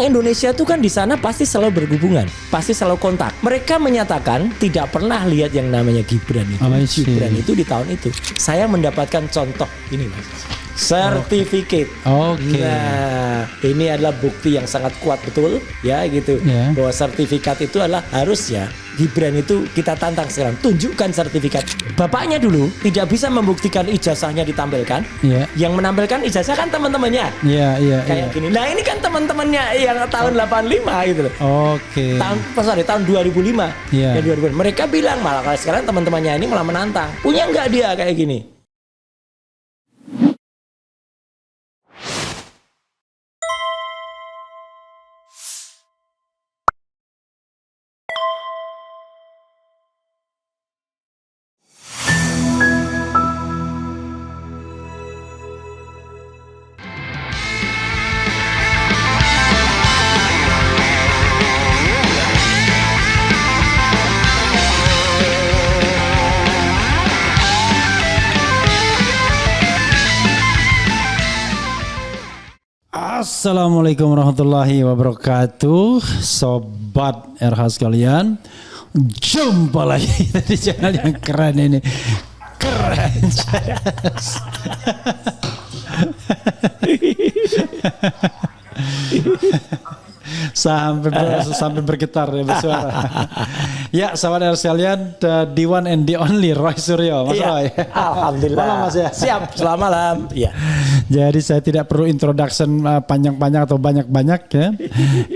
Indonesia itu kan di sana pasti selalu berhubungan, pasti selalu kontak. Mereka menyatakan tidak pernah lihat yang namanya Gibran itu. Gibran itu di tahun itu. Saya mendapatkan contoh ini, Mas. Sertifikat. Nah, ini adalah bukti yang sangat kuat betul, ya gitu. Bahwa sertifikat itu adalah harusnya Gibran itu kita tantang sekarang, tunjukkan sertifikat. Bapaknya dulu tidak bisa membuktikan ijazahnya ditampilkan. Yang menampilkan ijazah kan teman-temannya. Kayak gini. Nah, ini kan teman-temannya yang tahun 85 gitu loh. Tahun 2005. Ya 2005. Mereka bilang malah kalau sekarang teman-temannya ini malah menantang. Punya nggak dia kayak gini? Assalamualaikum warahmatullahi wabarakatuh, sobat RH sekalian. Jumpa lagi di channel yang keren ini. Keren. sampai bergetar ya bersuara. Ya, sahabat RH sekalian, the one and the only Roy Suryo, Mas Roy. Alhamdulillah. Malam, Mas ya. Siap, selamat malam. Ya. Jadi saya tidak perlu introduction panjang-panjang atau banyak-banyak ya,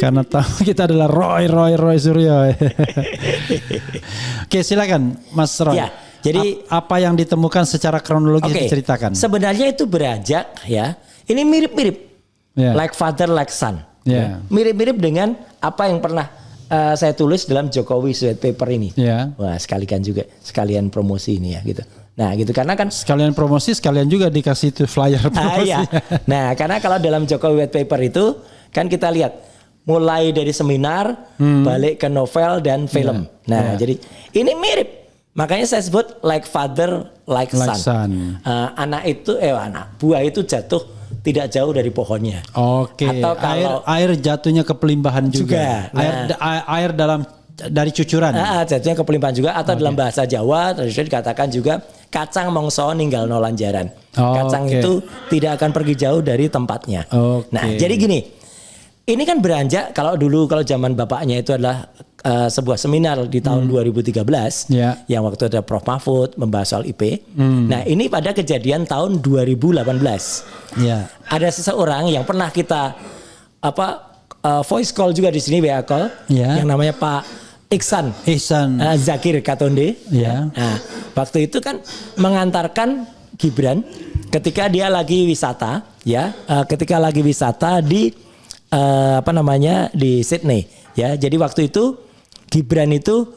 karena tahu kita adalah Roy Suryo. Oke, silakan Mas Roy. Ya, jadi apa yang ditemukan secara kronologis diceritakan? Sebenarnya itu beranjak ya. Ini mirip-mirip, like father like son. Mirip-mirip dengan apa yang pernah saya tulis dalam Jokowi White Paper ini. Wah, sekalian promosi ini ya gitu. Nah gitu, karena kan sekalian promosi, sekalian juga dikasih itu flyer promosi. Nah, karena kalau dalam Jokowi White Paper itu kan kita lihat mulai dari seminar, balik ke novel dan film. Jadi ini mirip. Makanya saya sebut like father like son. Anak buah itu jatuh tidak jauh dari pohonnya. Atau kalau air jatuhnya ke pelimbahan juga. Air dari cucuran. Jatuhnya ke pelimpahan juga, atau dalam bahasa Jawa tradisional dikatakan juga kacang mongso ninggal no lanjaran. Kacang itu tidak akan pergi jauh dari tempatnya. Nah, jadi gini. Ini kan beranjak kalau zaman bapaknya itu adalah sebuah seminar di tahun 2013 yang waktu ada Prof Mahfud membahas soal IP. Nah, ini pada kejadian tahun 2018. Ada seseorang yang pernah kita voice call juga di sini, WA call, yang namanya Pak Iksan Zakir Katonde. Nah, waktu itu kan mengantarkan Gibran ketika dia lagi wisata, di di Sydney, ya. Jadi waktu itu Gibran itu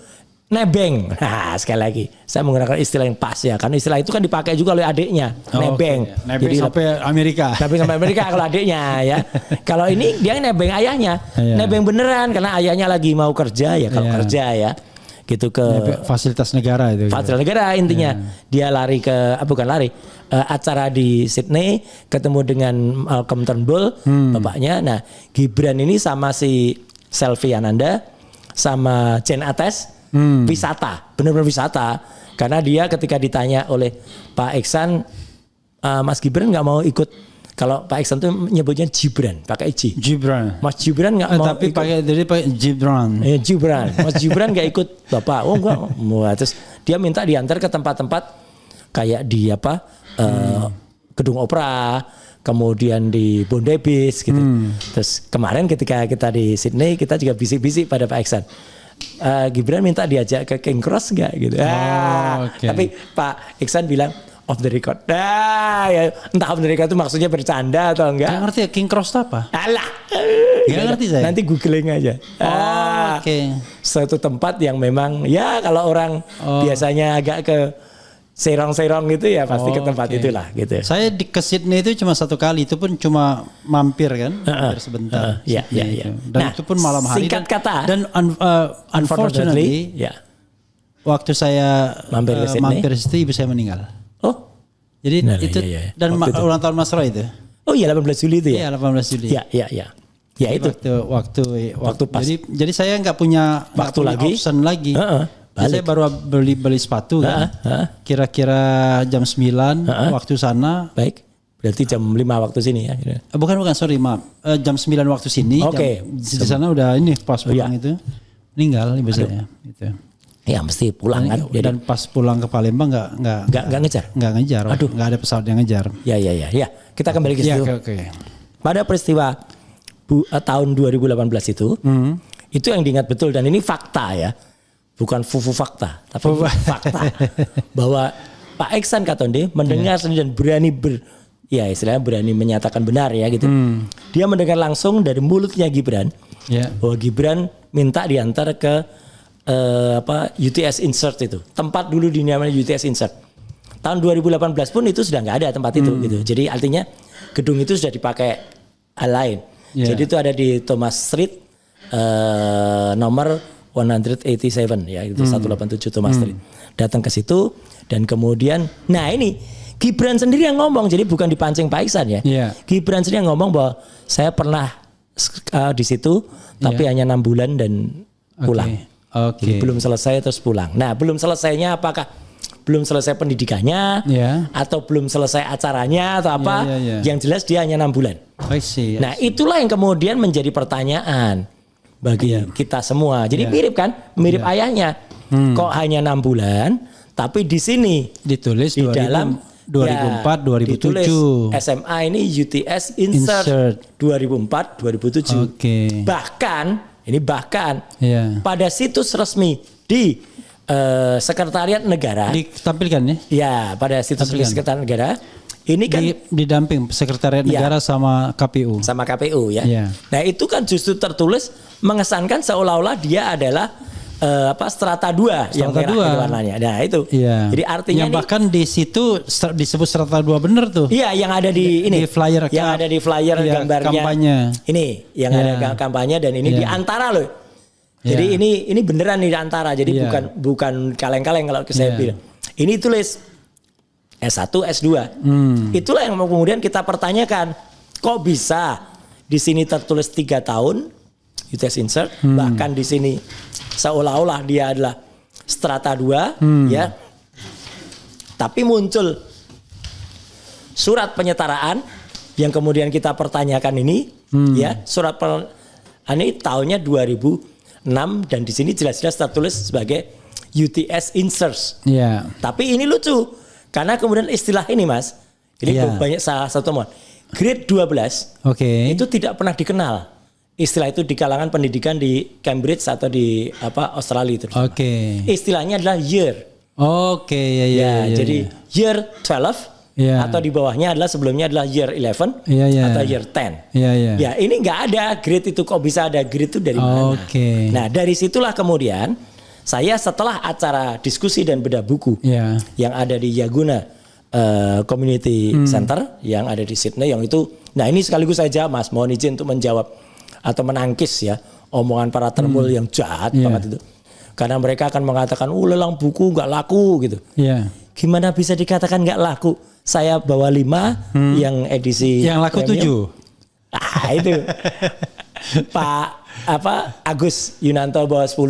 nebeng. Nah, sekali lagi saya menggunakan istilah yang pas ya, karena istilah itu kan dipakai juga oleh adiknya. Nebeng. Jadi sampai Amerika. Tapi sampai Amerika kalau adiknya ya. Kalau ini dia nebeng ayahnya. Nebeng beneran karena ayahnya lagi mau kerja ya, kalau kerja ya. Gitu ke fasilitas negara itu. Fasilitas negara intinya. Dia lari ke acara di Sydney, ketemu dengan Malcolm Turnbull, bapaknya. Nah, Gibran ini sama si Selvi Ananda sama Jen Ates wisata, benar-benar wisata. Karena dia ketika ditanya oleh Pak Iksan, Mas Gibran nggak mau ikut. Kalau Pak Iksan tuh nyebutnya Gibran, pakai J. Gibran. Mas Gibran nggak mau tapi ikut. pakai Gibran. Gibran. Mas Gibran nggak ikut Bapak. Oh enggak. Terus dia minta diantar ke tempat-tempat kayak di Gedung Opera, kemudian di Bondebis gitu. Terus kemarin ketika kita di Sydney, kita juga bisik-bisik pada Pak Iksan. Gibran minta diajak ke King Cross nggak gitu. Tapi Pak Iksan bilang off the record. Ya, entah off the record itu maksudnya bercanda atau enggak. Gak ngerti ya King Cross itu apa? Alah. Gak ngerti saya. Nanti googling aja. Suatu tempat yang memang ya kalau orang biasanya agak ke serong-serong gitu ya pasti ke tempat itulah gitu. Saya ke Sydney itu cuma satu kali, itu pun cuma mampir kan, mampir sebentar. Iya. Dan itu pun malam hari. Singkat kata. Dan unfortunately, waktu saya mampir ke situ ibu saya meninggal. Jadi itu dan ulang tahun Mas Roy itu. Oh iya 18 Juli itu ya. Iya 18 Juli. Iya. Ya itu. Waktu pas. Jadi saya nggak punya lagi. option lagi. Saya baru beli sepatu kan. Kira-kira jam 9 waktu sana. Baik. Berarti jam 5 waktu sini ya. Bukan sorry maaf. Jam 9 waktu sini. Oke. Di sana udah ini pas pulang itu meninggal ibu saya. Gitu. Ya mesti pulang kan. Dan pas pulang ke Palembang nggak ngejar. Nggak ngejar. Aduh, nggak ada pesawat yang ngejar. Ya. Kita kembali ke situ. Oke. Pada peristiwa tahun 2018 itu yang diingat betul dan ini fakta ya. Bukan fufu fakta, tapi fakta bahwa Pak Iksan Katonde mendengar sendiri dan istilahnya berani menyatakan benar ya gitu. Dia mendengar langsung dari mulutnya Gibran bahwa Gibran minta diantar ke UTS Insert itu. Tempat dulu dinamanya UTS Insert. Tahun 2018 pun itu sudah nggak ada tempat itu gitu. Jadi artinya gedung itu sudah dipakai hal lain. Jadi itu ada di Thomas Street nomor 187 ya itu 187 Thomas Street. Datang ke situ dan kemudian ini Gibran sendiri yang ngomong, jadi bukan dipancing Pak Iksan ya. Gibran sendiri yang ngomong bahwa saya pernah di situ tapi hanya 6 bulan dan pulang. Jadi belum selesai terus pulang. Nah, belum selesainya apakah belum selesai pendidikannya atau belum selesai acaranya atau apa? Yang jelas dia hanya 6 bulan. Nah, itulah yang kemudian menjadi pertanyaan bagi kita semua. Jadi mirip kan? Mirip ayahnya. Kok hanya 6 bulan, tapi di sini ditulis di dalam 2004 2007. SMA ini UTS Insert 2004 2007. Bahkan pada situs resmi di Sekretariat Negara ditampilkan ya? Ya, pada situs resmi Sekretariat Negara. Ini kan didamping Sekretariat Negara sama KPU. Sama KPU ya. Nah, itu kan justru tertulis mengesankan seolah-olah dia adalah strata 2 yang merah warnanya. Nah, itu. Jadi artinya yang bahkan di situ disebut strata 2 bener tuh. Iya, yang ada di ini. Di flyer yang ada di flyer gambarnya. Kampanye. Ini yang ada kampanye dan ini di antara loh. Jadi ini beneran di antara. Jadi bukan kaleng-kaleng kalau saya bilang. Ini tulis S1, S2. Itulah yang kemudian kita pertanyakan. Kok bisa di sini tertulis 3 tahun UTS Insert, bahkan di sini seolah-olah dia adalah strata 2 ya. Tapi muncul surat penyetaraan yang kemudian kita pertanyakan ini ya, ini tahunnya 2006 dan di sini jelas-jelas tertulis sebagai UTS Insert. Tapi ini lucu. Karena kemudian istilah ini Mas, ini banyak salah satu temuan. Grade 12 itu tidak pernah dikenal. Istilah itu di kalangan pendidikan di Cambridge atau di Australia itu. Istilahnya adalah year. Jadi year 12 atau di bawahnya adalah sebelumnya adalah year 11 atau year 10. Ya, ini nggak ada grade itu, kok bisa ada grade itu dari mana? Nah, dari situlah kemudian saya setelah acara diskusi dan bedah buku yang ada di Yaguna Community Center yang ada di Sydney, yang itu, nah ini sekaligus saja Mas, mohon izin untuk menjawab atau menangkis ya omongan para termul yang jahat banget itu. Karena mereka akan mengatakan, lelang buku nggak laku gitu. Gimana bisa dikatakan nggak laku? Saya bawa 5 yang edisi yang laku premium. 7. Itu Pak Agus Yunanto bawa 10.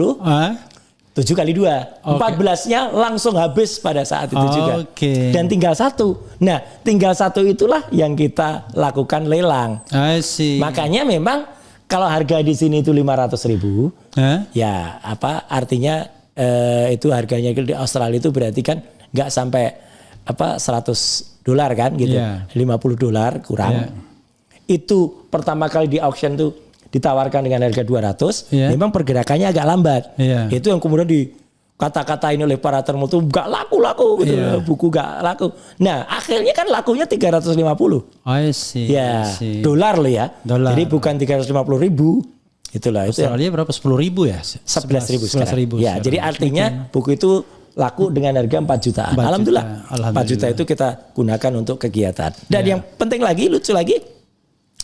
7 kali 2, 14-nya langsung habis pada saat itu juga. Dan tinggal 1. Nah, tinggal 1 itulah yang kita lakukan lelang. Makanya memang kalau harga di sini itu 500.000, ya artinya itu harganya di Australia itu berarti kan nggak sampai $100 kan gitu, $50 kurang. Itu pertama kali di auction tuh ditawarkan dengan harga 200, memang pergerakannya agak lambat. Itu yang kemudian dikata-katain oleh para termul itu gak laku-laku gitu, buku gak laku. Nah, akhirnya kan lakunya 350. Dolar loh ya. Jadi bukan 350.000. Itulah. Australia itu berapa? 10.000 ya? 11.000. Ya, jadi artinya buku itu laku dengan harga 4 jutaan. Alhamdulillah. 4 juta itu kita gunakan untuk kegiatan. Dan yang penting lagi, lucu lagi,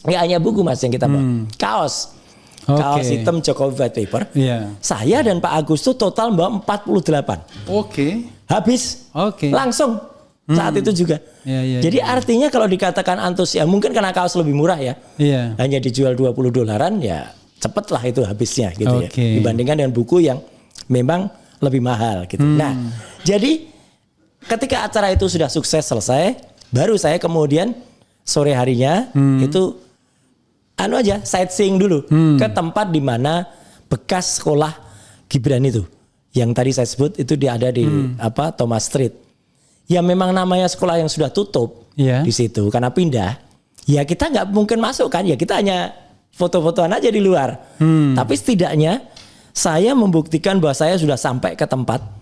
nggak hanya buku Mas yang kita bawa, kaos hitam Jokowi White Paper. Saya dan Pak Agus tuh total bawa 48. Habis langsung saat itu juga. Jadi artinya kalau dikatakan antusias, mungkin karena kaos lebih murah ya. Hanya dijual $20 ya cepet lah itu habisnya gitu ya. Dibandingkan dengan buku yang memang lebih mahal gitu. Nah, jadi ketika acara itu sudah sukses selesai, baru saya kemudian sore harinya itu sightseeing dulu ke tempat di mana bekas sekolah Gibran itu. Yang tadi saya sebut itu dia ada di Thomas Street. Ya memang namanya sekolah yang sudah tutup di situ karena pindah. Ya kita nggak mungkin masuk kan, ya kita hanya foto-fotoan aja di luar. Tapi setidaknya saya membuktikan bahwa saya sudah sampai ke tempat.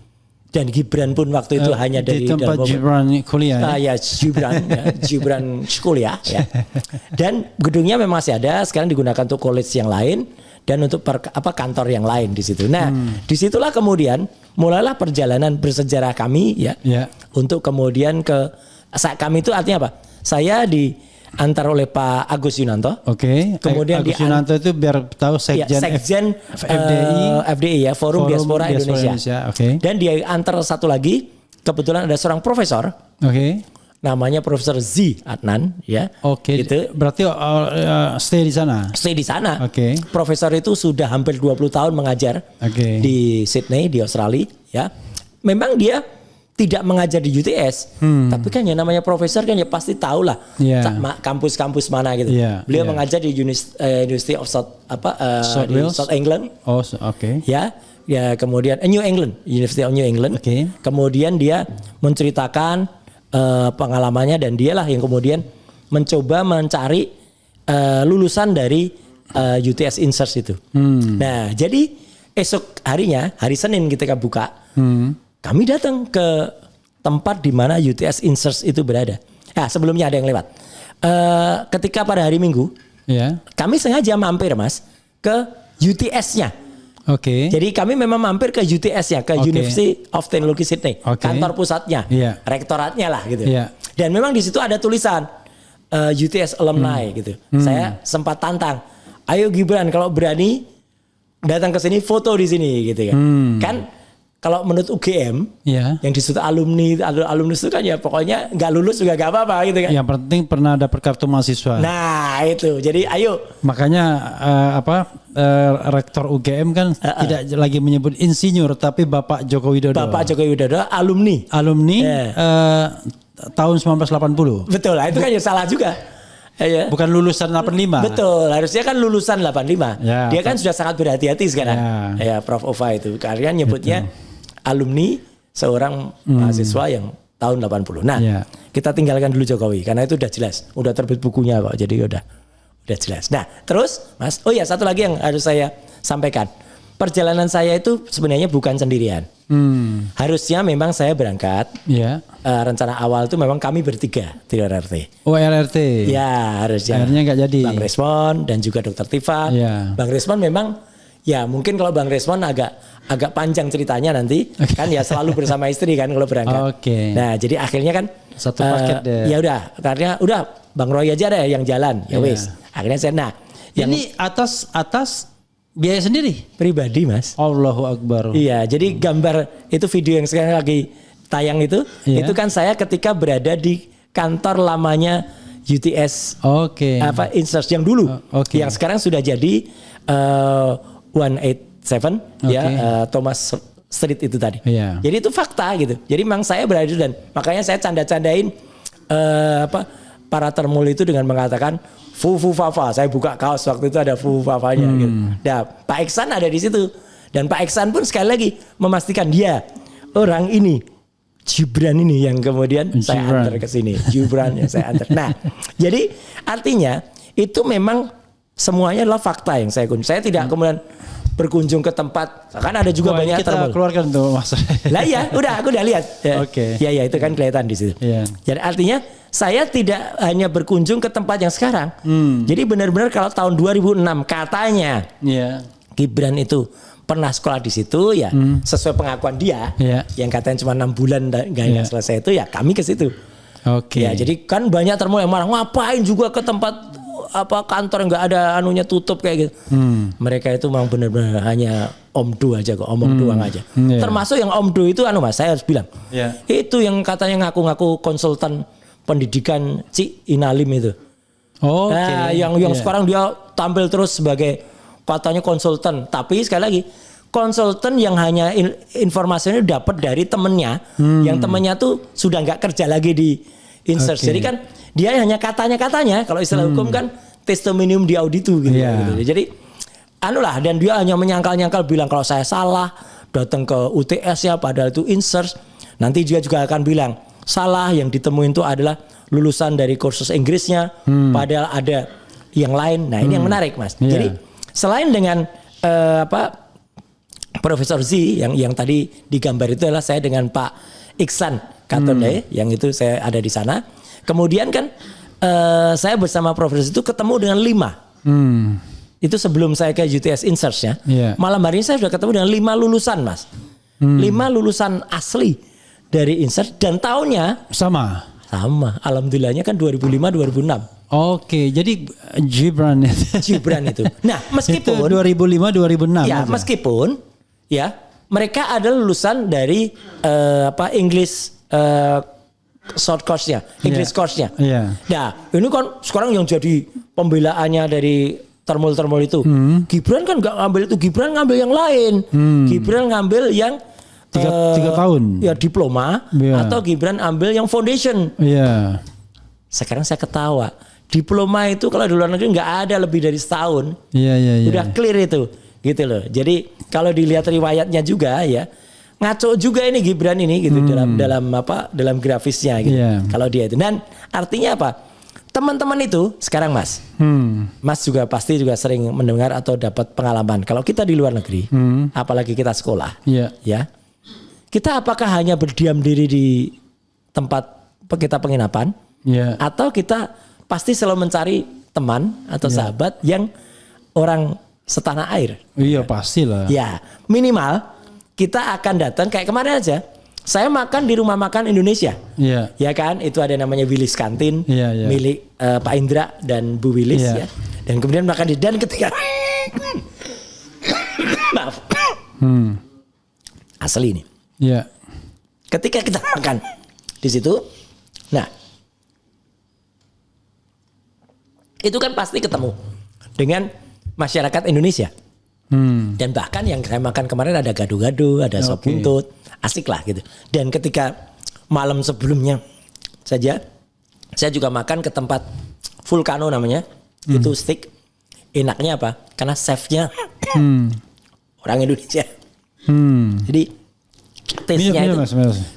Dan Gibran pun waktu itu hanya dari tempat Gibran kuliah. Gibran kuliah ya. Dan gedungnya memang masih ada, sekarang digunakan untuk college yang lain dan untuk kantor yang lain di situ. Nah, disitulah kemudian mulailah perjalanan bersejarah kami ya. Untuk kemudian kami itu artinya apa? Saya diantar oleh Pak Agus Yunanto. Kemudian Agus Yunanto itu biar tahu sekjen FDI ya, Forum Diaspora Indonesia. Dan dia antar satu lagi, kebetulan ada seorang profesor. Namanya Profesor Z Adnan ya. Gitu. Berarti stay di sana. Stay di sana. Profesor itu sudah hampir 20 tahun mengajar di Sydney di Australia ya. Memang dia tidak mengajar di UTS, tapi kan yang namanya profesor kan ya pasti tahu lah kampus-kampus mana gitu. Beliau mengajar di University of South England. Ya kemudian New England, University of New England. Kemudian dia menceritakan pengalamannya dan dialah yang kemudian mencoba mencari lulusan dari UTS Insert itu. Nah, jadi esok harinya, hari Senin ketika buka, kami datang ke tempat di mana UTS Insert itu berada. Nah, sebelumnya ada yang lewat. Ketika pada hari Minggu, kami sengaja mampir Mas ke UTS-nya. Jadi kami memang mampir ke UTS-nya, ke University of Technology Sydney, kantor pusatnya, rektoratnya lah gitu. Dan memang di situ ada tulisan UTS alumni gitu. Saya sempat tantang, ayo Gibran kalau berani datang ke sini foto di sini gitu kan. Kan kalau menurut UGM yang disebut alumni itu kan ya pokoknya nggak lulus juga nggak apa-apa gitu kan. Yang penting pernah dapat kartu mahasiswa. Nah itu, jadi ayo. Makanya rektor UGM kan tidak lagi menyebut insinyur tapi Bapak Joko Widodo. Bapak Joko Widodo alumni tahun 1980. Betul, itu kan ya salah juga. Bukan lulusan 85. Betul, harusnya kan lulusan 85. Dia kan sudah sangat berhati-hati sekarang. Ya, Prof Ova itu. Karena nyebutnya alumni seorang mahasiswa yang tahun 80. Nah, kita tinggalkan dulu Jokowi karena itu udah jelas, udah terbit bukunya kok. Jadi udah jelas. Nah, terus Mas, satu lagi yang harus saya sampaikan. Perjalanan saya itu sebenarnya bukan sendirian. Harusnya memang saya berangkat. Rencana awal itu memang kami bertiga di RRT. RRT. Ya, harusnya. Akhirnya nggak jadi. Bang Resmon dan juga Dr. Tifa. Bang Resmon memang ya mungkin kalau Bang Resmon agak panjang ceritanya nanti kan ya selalu bersama istri kan kalau berangkat. Nah, jadi akhirnya kan satu paket deh. Ya karena Bang Roy aja deh yang jalan. Ya wis. Akhirnya saya ini atas biaya sendiri? Pribadi Mas. Allahu Akbar. Iya, jadi gambar itu video yang sekarang lagi tayang itu kan saya ketika berada di kantor lamanya UTS. Insert yang dulu. Yang sekarang sudah jadi 187 Thomas Street itu tadi. Jadi itu fakta gitu. Jadi memang saya berada dan makanya saya canda-candain para termul itu dengan mengatakan Fufu Fafa. Saya buka kaos waktu itu ada Fufu Fafanya gitu. Nah, Pak Iksan ada di situ dan Pak Iksan pun sekali lagi memastikan dia orang ini Gibran ini yang kemudian saya antar ke sini. Gibran yang saya antar. Nah, jadi artinya itu memang semuanya adalah fakta yang saya kunjungi. Saya tidak kemudian berkunjung ke tempat. Kan ada juga banyak kita keluarkan tuh Mas. Lah iya, aku udah lihat. Ya itu kan kelihatan di situ. Jadi artinya saya tidak hanya berkunjung ke tempat yang sekarang. Jadi benar-benar kalau tahun 2006 katanya Gibran itu pernah sekolah di situ ya sesuai pengakuan dia yang katanya cuma 6 bulan nggak selesai itu ya kami ke situ. Ya jadi kan banyak termul yang marah ngapain juga ke tempat kantor nggak ada anunya tutup kayak gitu. Mereka itu memang benar-benar hanya omdo aja kok, omong doang aja. Termasuk yang omdo itu Mas, saya harus bilang. Itu yang katanya ngaku-ngaku konsultan pendidikan Cik Inalim itu. Nah, yang sekarang dia tampil terus sebagai katanya konsultan, tapi sekali lagi konsultan yang hanya informasinya dapat dari temennya, yang temennya tuh sudah nggak kerja lagi di Insearch. Jadi kan dia hanya katanya, kalau istilah hukum kan testimonium di auditu gitu. Jadi dan dia hanya menyangkal-nyangkal bilang kalau saya salah datang ke UTS ya, padahal itu Insearch. Nanti juga akan bilang salah, yang ditemuin itu adalah lulusan dari kursus Inggrisnya, padahal ada yang lain. Nah ini yang menarik Mas. Jadi selain dengan Profesor Z yang tadi digambar itu adalah saya dengan Pak Iksan Katonde, yang itu saya ada di sana. Kemudian kan saya bersama Profesor itu ketemu dengan 5. Itu sebelum saya ke UTS Insearch ya. Malam hari ini saya sudah ketemu dengan 5 lulusan Mas. 5 lulusan asli dari Insearch dan tahunnya sama. Alhamdulillahnya kan 2005-2006. Oke, jadi Gibran itu. Nah, meskipun 2005-2006. Ya, meskipun ya mereka adalah lulusan dari English short course-nya, English course-nya. Nah, ini kan sekarang yang jadi pembelaannya dari termul itu. Gibran kan nggak ngambil itu, Gibran ngambil yang lain. Gibran ngambil yang 3 tahun. Ya diploma atau Gibran ambil yang foundation. Sekarang saya ketawa. Diploma itu kalau di luar negeri nggak ada lebih dari setahun. Udah clear itu, gitu loh. Jadi kalau dilihat riwayatnya juga ya, ngaco juga ini Gibran ini gitu dalam grafisnya gitu. Kalau dia itu, dan artinya apa? Teman-teman itu sekarang Mas, Mas juga pasti juga sering mendengar atau dapat pengalaman. Kalau kita di luar negeri, apalagi kita sekolah, ya, kita apakah hanya berdiam diri di tempat kita penginapan, atau kita pasti selalu mencari teman atau sahabat yang orang setanah air. Iya pastilah. Ya minimal kita akan datang kayak kemarin aja. Saya makan di rumah makan Indonesia. Ya kan, itu ada namanya Willis Kantin, milik Pak Indra dan Bu Willis ya. Dan kemudian makan di, dan ketika maaf, asli ini. Ketika kita makan di situ, nah itu kan pasti ketemu dengan masyarakat Indonesia. Dan bahkan yang saya makan kemarin ada gado-gado, ada sop buntut, asik lah gitu. Dan ketika malam sebelumnya saja, saya juga makan ke tempat Vulcano namanya, itu steak. Enaknya apa? Karena chefnya orang Indonesia. Jadi taste-nya itu.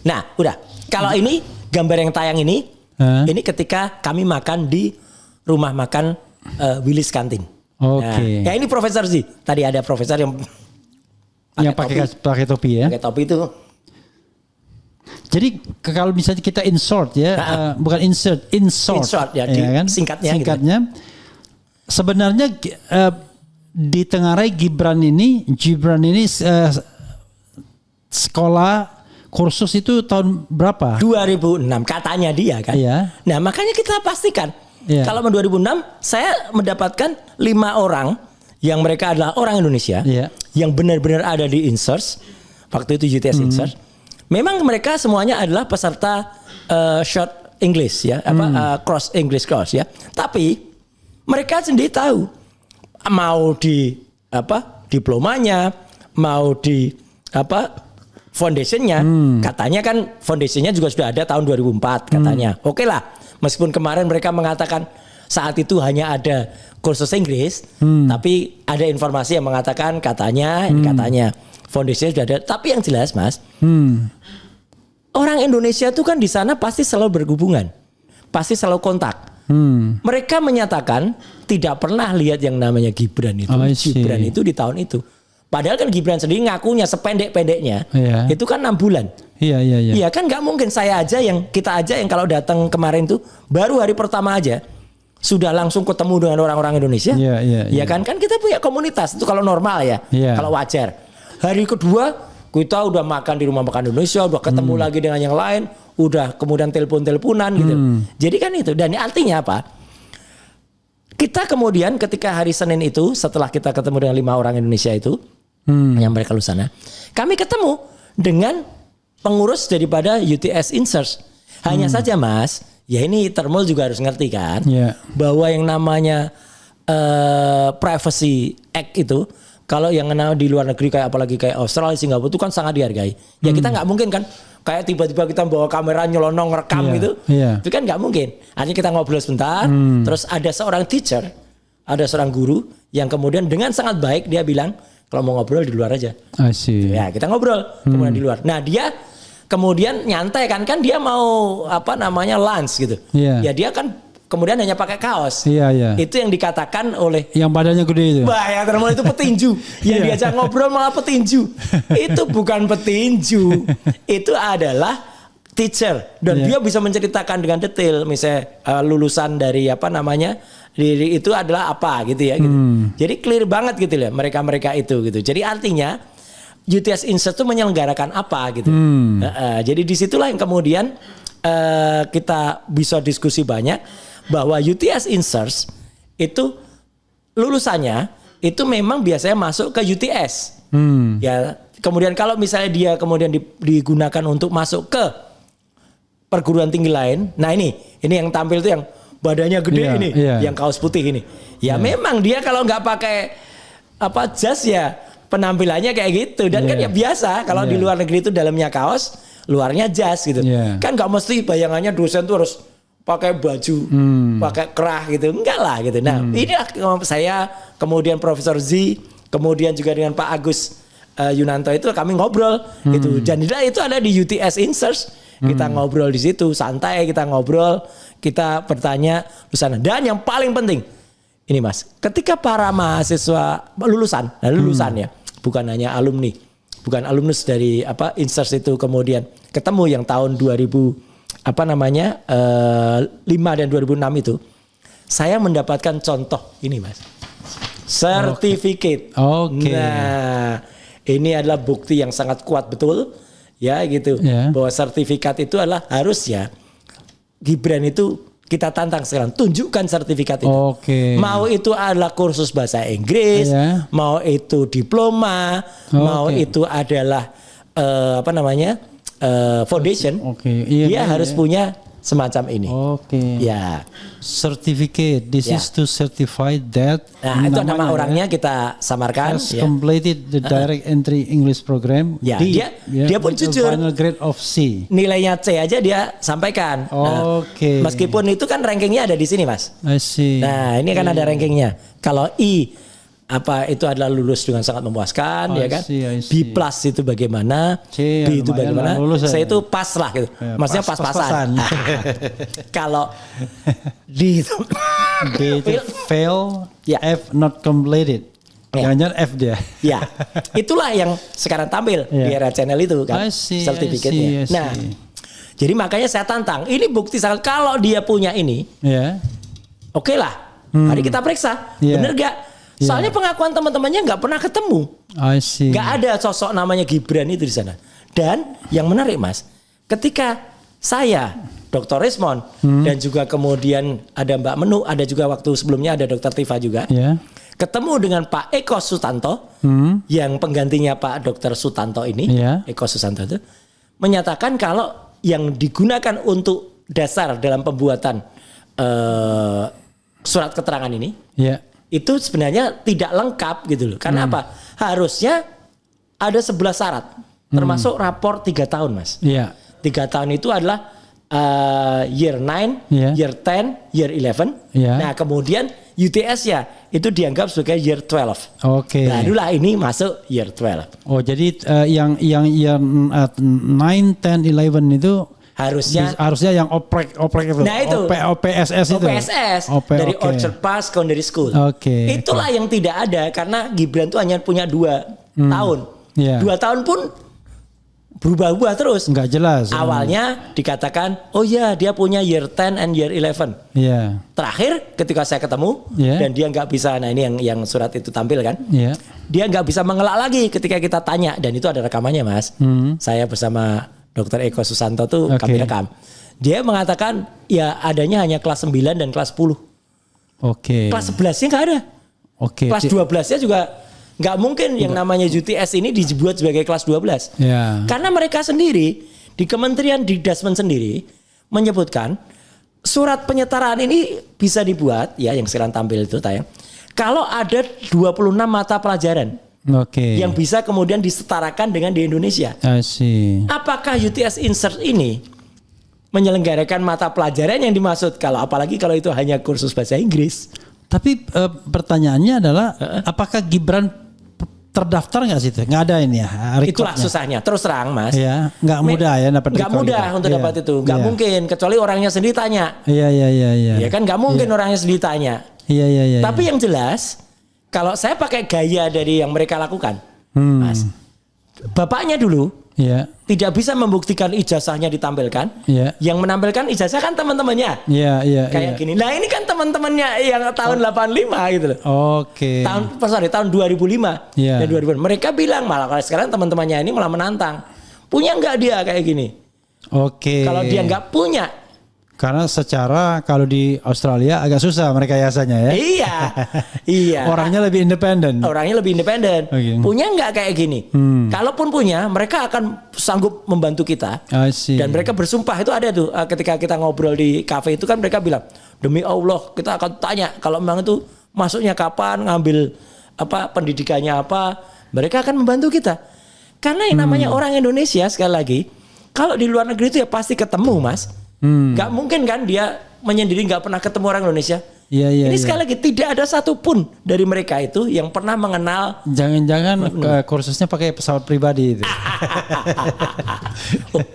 Nah udah, kalau ini gambar yang tayang ini ketika kami makan di rumah makan Willis Kantin. Nah, ya ini Profesor Z. Tadi ada profesor yang pakai topi ya. Pakai topi itu. Jadi kalau misalnya kita insert ya, bukan insert ya, kan? Singkatnya. Gitu. Sebenarnya ditengarai Gibran ini sekolah kursus itu tahun berapa? 2006 katanya dia kan. Nah makanya kita pastikan. Kalau 2006 saya mendapatkan 5 orang yang mereka adalah orang Indonesia yang benar-benar ada di Insearch waktu itu UTS Insearch. Memang mereka semuanya adalah peserta short English ya, cross English course ya. Tapi mereka sendiri tahu mau di diplomanya, mau di foundationnya, katanya kan foundationnya juga sudah ada tahun 2004 katanya. Oke lah. Meskipun kemarin mereka mengatakan saat itu hanya ada kursus Inggris, tapi ada informasi yang mengatakan katanya foundation sudah ada. Tapi yang jelas Mas, orang Indonesia itu kan di sana pasti selalu berhubungan, pasti selalu kontak. Mereka menyatakan tidak pernah lihat yang namanya Gibran itu. Gibran itu di tahun itu. Padahal kan Gibran sendiri ngakunya sependek-pendeknya itu kan 6 bulan. Iya kan nggak mungkin kita aja yang kalau datang kemarin tuh baru hari pertama aja sudah langsung ketemu dengan orang-orang Indonesia. Iya kan kita punya komunitas itu kalau normal ya. Kalau wajar. Hari kedua kita udah makan di rumah makan Indonesia, udah ketemu lagi dengan yang lain, udah kemudian telepon-teleponan gitu. Jadi kan itu, dan artinya apa? Kita kemudian ketika hari Senin itu setelah kita ketemu dengan 5 orang Indonesia itu yang mereka lulusan, kami ketemu dengan pengurus daripada UTS Insert. Hanya saja Mas, ya ini Thermal juga harus ngerti kan, bahwa yang namanya Privacy Act itu, kalau yang di luar negeri kayak apalagi kayak Australia, Singapura itu kan sangat dihargai. Ya kita nggak mungkin kan kayak tiba-tiba kita bawa kamera nyelonong rekam gitu, itu kan nggak mungkin. Artinya kita ngobrol sebentar, terus ada seorang teacher, ada seorang guru yang kemudian dengan sangat baik dia bilang kalau mau ngobrol di luar aja. Ya kita ngobrol kemudian di luar. Nah dia kemudian nyantai kan dia mau lunch gitu. Ya dia kan kemudian hanya pakai kaos. Itu yang dikatakan oleh yang badannya gede itu. Yang Thermal itu petinju. Yang diajak ngobrol malah petinju. Itu bukan petinju. Itu adalah teacher dan dia bisa menceritakan dengan detail misalnya lulusan dari diri itu adalah apa gitu ya gitu. Jadi clear banget gitu ya mereka itu gitu. Jadi artinya UTS Insert itu menyelenggarakan apa gitu. Jadi disitulah yang kemudian kita bisa diskusi banyak bahwa UTS Insert itu lulusannya itu memang biasanya masuk ke UTS. Ya, kemudian kalau misalnya dia kemudian digunakan untuk masuk ke perguruan tinggi lain. Nah, ini yang tampil itu yang badannya gede yang kaos putih ini. Ya memang dia kalau nggak pakai jas ya penampilannya kayak gitu dan kan ya biasa kalau di luar negeri itu dalamnya kaos, luarnya jas gitu. Kan nggak mesti bayangannya dosen tuh harus pakai baju, pakai kerah gitu. Enggak lah gitu. Nah, ini saya kemudian Profesor Z, kemudian juga dengan Pak Agus Yunanto itu kami ngobrol gitu. Dan itu ada di UTS Insert. Kita ngobrol di situ, santai kita ngobrol, kita bertanya lulusan. Dan yang paling penting ini Mas, ketika para mahasiswa lulusan ya, bukan hanya alumni, bukan alumnus dari Insert itu kemudian ketemu yang tahun 2005 dan 2006 itu, saya mendapatkan contoh ini Mas, sertifikat. Nah, ini adalah bukti yang sangat kuat betul. Ya gitu, bahwa sertifikat itu adalah harusnya Gibran itu kita tantang sekarang, tunjukkan sertifikat itu. Mau itu adalah kursus bahasa Inggris, mau itu diploma, mau itu adalah foundation, dia harus punya semacam ini. Ya. Certificate. This is to certify that. Nah, itu nama orangnya kita samarkan. Has completed the direct entry English program. Ya, dia pun jujur. Final grade of C. Nilainya C aja dia sampaikan. Meskipun itu kan rankingnya ada di sini Mas. I see. Nah, ini kan ada rankingnya. Kalau I itu adalah lulus dengan sangat memuaskan, ya kan? B+ itu bagaimana? C, B itu bagaimana? C itu pas lah gitu. Ya, maksudnya pas-pasan. Kalau D itu B itu fail, F not completed. Jangan-jangan F dia. Ya, itulah yang sekarang tampil di era channel itu kan, sertifikatnya. Nah, jadi makanya saya tantang. Ini bukti sangat kalau dia punya ini, oke lah. Mari kita periksa, bener gak? Soalnya pengakuan teman-temannya nggak pernah ketemu, nggak ada sosok namanya Gibran itu di sana. Dan yang menarik Mas, ketika saya, Dr. Rismond dan juga kemudian ada Mbak Menu, ada juga waktu sebelumnya ada Dr. Tifa juga, ketemu dengan Pak Eko Sutanto, yang penggantinya Pak Dr. Sutanto ini, Eko Sutanto itu menyatakan kalau yang digunakan untuk dasar dalam pembuatan surat keterangan ini. Itu sebenarnya tidak lengkap gitu loh. Karena apa? Harusnya ada 11 syarat. Termasuk rapor 3 tahun Mas. 3 tahun itu adalah year 9, year 10, year 11. Nah kemudian UTS ya itu dianggap sebagai year 12. Barulah ini masuk year 12. Jadi yang year 9, 10, 11 itu harusnya yang oprek itu. Nah itu OPSS itu. OPSS dari Orchard Park Secondary School. Itulah yang tidak ada karena Gibran tuh hanya punya 2 tahun. 2 tahun pun berubah-ubah terus. Enggak jelas. Awalnya dikatakan dia punya year 10 and year 11. Terakhir ketika saya ketemu dan dia nggak bisa, nah ini yang surat itu tampil kan. Dia nggak bisa mengelak lagi ketika kita tanya dan itu ada rekamannya Mas. Saya bersama Dr. Eko Susanto tuh kami rekam. Dia mengatakan ya adanya hanya kelas 9 dan kelas 10. Oke. Kelas 11-nya nggak ada. Oke. Kelas 12-nya juga nggak mungkin yang namanya UTS ini dibuat sebagai kelas 12. Ya. Karena mereka sendiri di Kementerian Dikdasmen sendiri menyebutkan surat penyetaraan ini bisa dibuat ya yang sekarang tampil itu tayang. Kalau ada 26 mata pelajaran Oke. yang bisa kemudian disetarakan dengan di Indonesia. I see. Apakah UTS Insert ini menyelenggarakan mata pelajaran yang dimaksud apalagi kalau itu hanya kursus bahasa Inggris? Tapi pertanyaannya adalah apakah Gibran terdaftar nggak sih itu? Nggak ada ini ya. Itulah susahnya. Terus terang Mas. Ya, nggak mudah ya dapat. Nggak mudah gitu. untuk dapat itu. Nggak mungkin kecuali orangnya sendiri tanya. Iya. Ya kan nggak mungkin orangnya sendiri tanya. Iya. Tapi yang jelas kalau saya pakai gaya dari yang mereka lakukan, Mas, bapaknya dulu tidak bisa membuktikan ijazahnya ditampilkan. Yang menampilkan ijazah kan teman-temannya. Iya. Kayak gini. Nah ini kan teman-temannya yang tahun 85 gitu loh. Oke. Tahun 2005 dan 2000. Mereka bilang malah kalau sekarang teman-temannya ini malah menantang. Punya nggak dia kayak gini? Oke. Kalau dia nggak punya. Karena secara kalau di Australia agak susah mereka rekayasanya ya. Iya. Orangnya lebih independen. Okay. Punya nggak kayak gini? Kalaupun punya, mereka akan sanggup membantu kita. Dan mereka bersumpah itu ada tuh ketika kita ngobrol di kafe itu kan mereka bilang demi Allah kita akan tanya kalau memang itu masuknya kapan, ngambil pendidikannya apa, mereka akan membantu kita. Karena yang namanya orang Indonesia sekali lagi, kalau di luar negeri itu ya pasti ketemu Mas. Gak mungkin kan dia menyendiri gak pernah ketemu orang Indonesia. Ini sekali lagi tidak ada satupun dari mereka itu yang pernah mengenal. Jangan-jangan kursusnya pakai pesawat pribadi itu.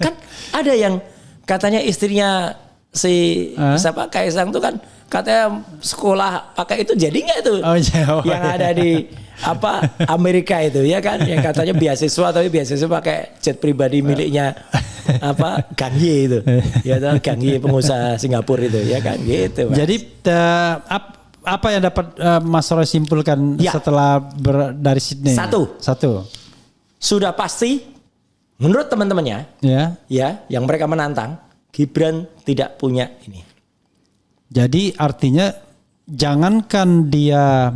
Kan ada yang katanya istrinya siapa Kaisang tuh kan katanya sekolah pakai itu jadi nggak itu? Yang ada di Amerika itu ya kan yang katanya beasiswa tapi beasiswa pakai jet pribadi miliknya Gang Ye itu. Ya Gang Ye pengusaha Singapura itu ya kan gitu. Mas. Jadi apa yang dapat Mas Roy simpulkan setelah dari Sydney? Satu. Sudah pasti menurut teman-temannya ya yang mereka menantang Gibran tidak punya ini. Jadi artinya jangankan dia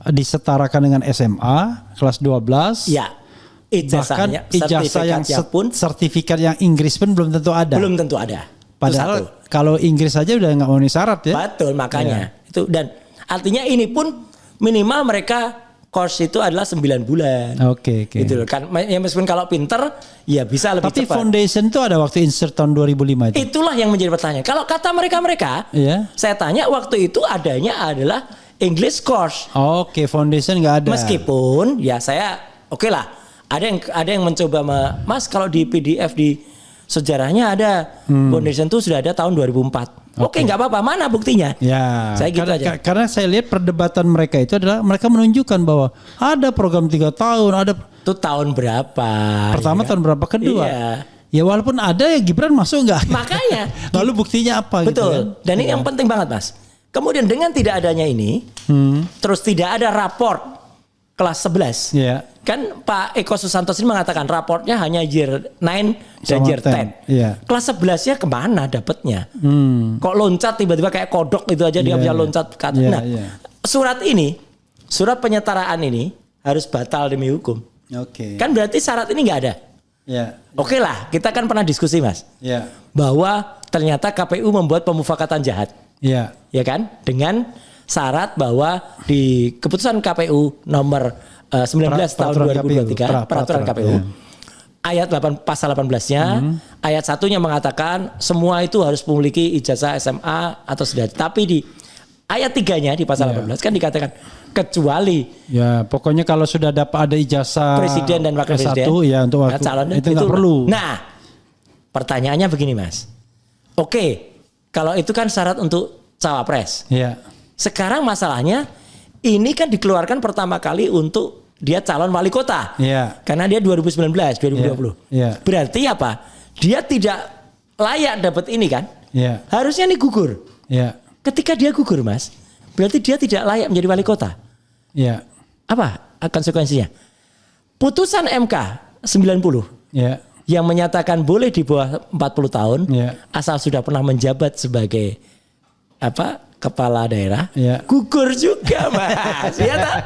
disetarakan dengan SMA kelas 12. Ya. Bahkan ijazah yang sertifikat yang Inggris pun belum tentu ada. Padahal kalau Inggris saja udah nggak memenuhi syarat ya. Betul makanya itu dan artinya ini pun minimal mereka course itu adalah 9 bulan. Oke. Gitu loh kan. Ya meskipun kalau pinter ya bisa lebih cepat. Tapi foundation itu ada waktu insert tahun 2005 itu. Itulah yang menjadi pertanyaan. Kalau kata mereka saya tanya waktu itu adanya adalah English course. Oke, foundation nggak ada. Meskipun ya saya oke lah. Ada yang mencoba Mas kalau di PDF di sejarahnya ada foundation itu sudah ada tahun 2004. Oke, nggak apa-apa. Mana buktinya? Ya. Saya gitu aja. Karena saya lihat perdebatan mereka itu adalah mereka menunjukkan bahwa ada program 3 tahun, ada. Itu tahun berapa? Pertama tahun berapa? Kedua. Iya. Ya walaupun ada ya Gibran masuk nggak? Makanya. Lalu buktinya apa? Betul. Gitu kan? Dan ini yang penting banget Mas. Kemudian dengan tidak adanya ini, terus tidak ada raport kelas 11. Yeah. Kan Pak Eko Susanto ini mengatakan raportnya hanya year 9 dan year 10. Yeah. Kelas 11-nya kemana dapatnya? Kok loncat tiba-tiba kayak kodok itu aja dia bisa loncat. Surat ini, surat penyetaraan ini harus batal demi hukum. Kan berarti syarat ini nggak ada. Oke lah, kita kan pernah diskusi Mas. Bahwa ternyata KPU membuat pemufakatan jahat. Ya kan? Dengan syarat bahwa di keputusan KPU nomor 19 tahun 2023 peraturan KPU ayat 8 pasal 18-nya ayat 1-nya mengatakan semua itu harus memiliki ijazah SMA atau sedang. Tapi di ayat 3-nya di pasal 18 kan dikatakan kecuali pokoknya kalau sudah dapat ada ijazah presiden dan wakil presiden untuk waktu calon itu nggak perlu. Nah, pertanyaannya begini Mas. Oke, kalau itu kan syarat untuk cawapres. Sekarang masalahnya ini kan dikeluarkan pertama kali untuk dia calon wali kota. Karena dia 2019, 2020. Berarti apa? Dia tidak layak dapat ini kan? Harusnya ini gugur. Ketika dia gugur Mas, berarti dia tidak layak menjadi wali kota. Apa konsekuensinya? Putusan MK 90 yang menyatakan boleh di bawah 40 tahun asal sudah pernah menjabat sebagai kepala daerah, ya. gugur juga Mas. Ya tak?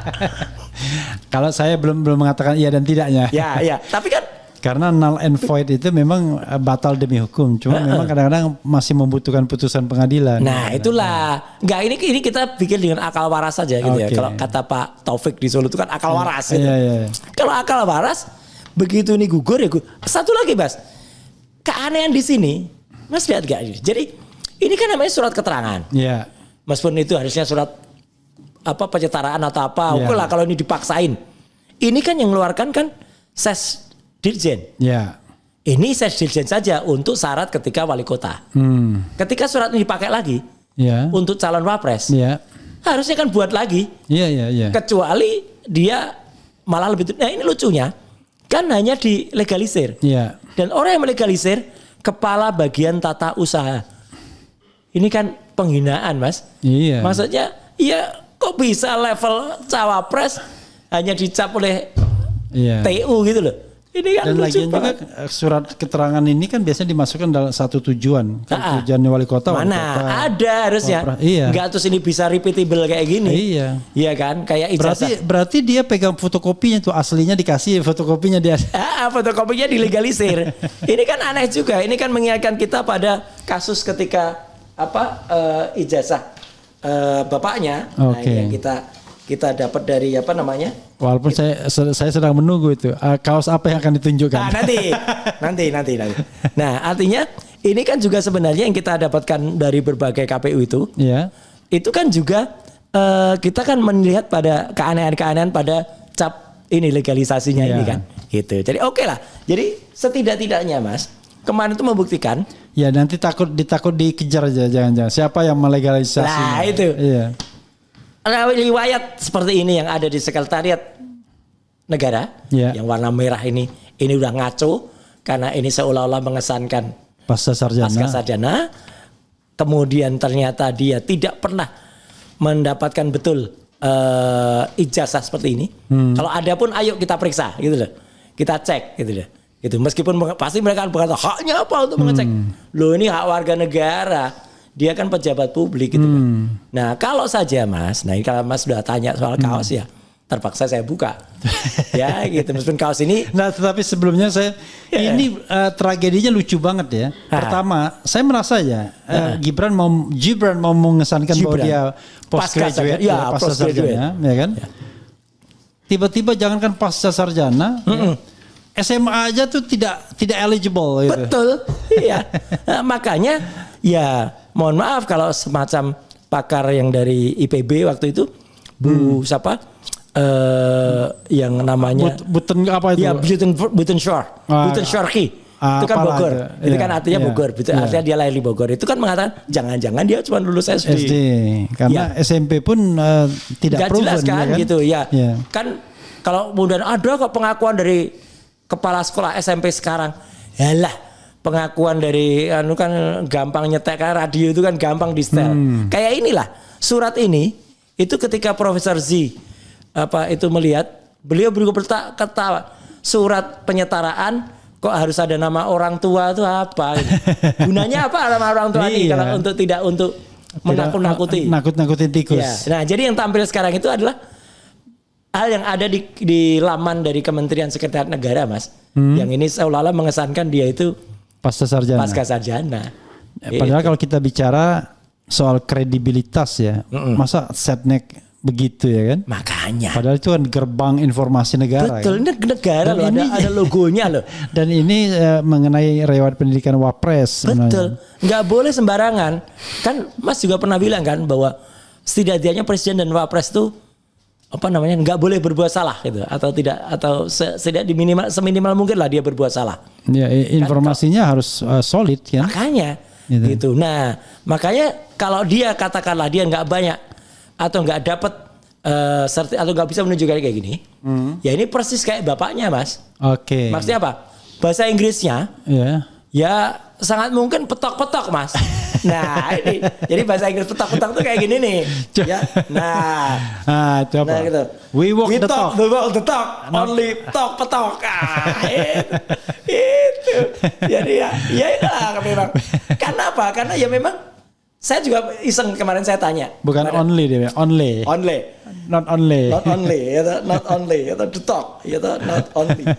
Kalau saya belum mengatakan iya dan tidaknya. Ya. Tapi kan karena null and void itu memang batal demi hukum. Cuma memang kadang-kadang masih membutuhkan putusan pengadilan. Nah itulah. Enggak, ini kita bikin dengan akal waras saja gitu ya. Kalau kata Pak Taufik di Solo itu kan akal waras gitu. Iya. Kalau akal waras, begitu ini gugur ya gugur. Satu lagi Mas, keanehan di sini, Mas lihat gak? Jadi ini kan namanya surat keterangan. Iya. Meskipun itu harusnya surat penyetaraan atau apa. Oke lah kalau ini dipaksain. Ini kan yang mengeluarkan kan ses Dirjen. Ya. Ini ses Dirjen saja untuk syarat ketika wali kota. Ketika surat ini dipakai lagi untuk calon wapres, harusnya kan buat lagi. Iya. Kecuali dia malah lebih. Nah ini lucunya, kan hanya dilegalisir. Iya. Dan orang yang melegalisir kepala bagian tata usaha. Ini kan penghinaan Mas. Iya. Maksudnya, ya kok bisa level cawapres hanya dicap oleh TU gitu loh. Ini kan dan lagian juga surat keterangan ini kan biasanya dimasukkan dalam satu tujuan. Tujuannya wali kota. Mana ada harusnya. Enggak terus ini bisa repeatable kayak gini. Iya kan, kayak ijazah. Berarti dia pegang fotokopinya tuh, aslinya dikasih fotokopinya dia. Fotokopinya dilegalisir. Ini kan aneh juga. Ini kan mengingatkan kita pada kasus ketika ijazah bapaknya. Nah, yang kita dapat dari apa namanya? Walaupun saya sedang menunggu itu kaos apa yang akan ditunjukkan. Nah, nanti. Nah, artinya ini kan juga sebenarnya yang kita dapatkan dari berbagai KPU itu. Iya. Itu kan juga kita kan melihat pada keanehan-keanehan pada cap ini legalisasinya ini kan. Gitu. Jadi oke lah. Jadi setidak-tidaknya Mas, kemarin itu membuktikan. Ya nanti takut dikejar aja jangan-jangan. Siapa yang melegalisasi? Nah itu. Iya. Riwayat seperti ini yang ada di sekretariat negara yang warna merah ini udah ngaco karena ini seolah-olah mengesankan pasca sarjana. Kemudian ternyata dia tidak pernah mendapatkan betul ijazah seperti ini. Kalau ada pun ayo kita periksa gitu loh. Kita cek gitu loh. Gitu. Meskipun pasti mereka berkata haknya apa untuk mengecek. Loh ini hak warga negara. Dia kan pejabat publik gitu kan. Nah kalau saja Mas, nah ini kalau Mas sudah tanya soal kaos ya, terpaksa saya buka. Ya gitu, meskipun kaos ini. Nah tetapi sebelumnya ini tragedinya lucu banget ya. Pertama, saya merasa ya Gibran mau mengesankan bahwa dia postgraduate, pasca sarjana, ya kan? Tiba-tiba jangankan pasca sarjana, SMA aja tuh tidak eligible. Gitu. Betul, iya. Makanya ya. Mohon maaf kalau semacam pakar yang dari IPB waktu itu siapa yang namanya Buten apa itu? Ya Buten Shorki. Itu kan Bogor. Itu kan artinya Bogor. Artinya dia lahir di Bogor. Itu kan mengatakan jangan-jangan dia cuma lulus SD. Karena SMP pun tidak proven. Jelas kan, kan gitu ya. Kan kalau kemudian ada kok pengakuan dari kepala sekolah SMP sekarang. Yalah. Pengakuan dari kan gampang nyetek kan, radio itu kan gampang di setel. Kayak inilah surat ini itu ketika Profesor Z itu melihat, beliau ketawa. Surat penyetaraan kok harus ada nama orang tua itu apa? Gunanya apa nama orang tua ini kalau untuk tidak untuk menakut-nakuti. Nakut-nakutin tikus. Ya. Nah, jadi yang tampil sekarang itu adalah hal yang ada di laman dari Kementerian Sekretariat Negara, Mas. Yang ini seolah-olah mengesankan dia itu pasca sarjana. Padahal kalau kita bicara soal kredibilitas ya, masa Setnek begitu ya kan? Makanya. Padahal itu kan gerbang informasi negara. Betul, ini negara loh, ada logonya loh. Dan ini mengenai riwayat pendidikan Wapres. Betul, nggak boleh sembarangan. Kan Mas juga pernah bilang kan bahwa setidaknya Presiden dan Wapres itu nggak boleh berbuat salah gitu atau seminimal mungkin lah dia berbuat salah. Ya, informasinya harus solid ya. Makanya gitu. Nah, makanya kalau dia katakanlah dia nggak banyak atau nggak dapat atau nggak bisa menunjukkan kayak gini, ya ini persis kayak bapaknya, Mas. Oke. Maksudnya apa? Bahasa Inggrisnya ya sangat mungkin petok-petok, Mas. Nah ini, jadi bahasa Inggris petok-petok tuh kayak gini nih. Ya, coba. Nah gitu. We walk the talk. We walk the talk. Only talk petok. Itu. Jadi ya itulah memang. Karena apa? Karena ya memang Saya juga iseng kemarin saya tanya. Bukan kemarin, only deh, only. Not only. Not only, not only, the talk, not only.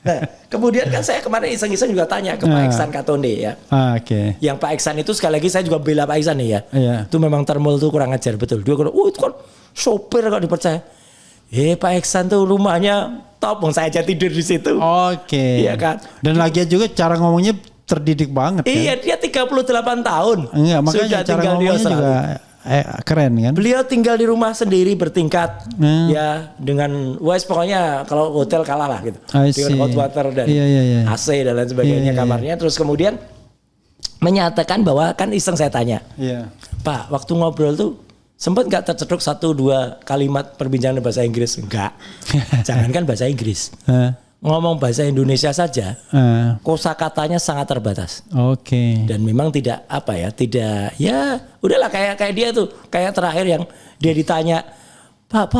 Nah, kemudian kan saya kemarin iseng-iseng juga tanya ke Pak Iksan Katonde ya. Oke. Yang Pak Iksan itu sekali lagi saya juga bela Pak Iksan nih ya. Iya. Itu memang termul tuh kurang ajar betul. Dia kata, itu kan sopir kok dipercaya. Pak Iksan tuh rumahnya top, saya aja tidur di situ. Oke. Iya kan. Dan lagi juga cara ngomongnya terdidik banget kan. Iya, dia 38 tahun. Enggak, makanya sudah cara tinggal di ngomongnya Australia. juga keren kan. Beliau tinggal di rumah sendiri bertingkat ya dengan pokoknya kalau hotel kalah lah gitu. Dengan hot water dan AC dan lain sebagainya kamarnya. Terus kemudian menyatakan bahwa kan iseng saya tanya. Pak, waktu ngobrol tuh sempat nggak tercetuk 1-2 kalimat perbincangan bahasa Inggris? Enggak. Jangankan bahasa Inggris. Ngomong bahasa Indonesia saja, kosakatanya sangat terbatas. Oke. Dan memang tidak tidak ya udahlah kayak dia tuh kayak terakhir yang dia ditanya, Pak,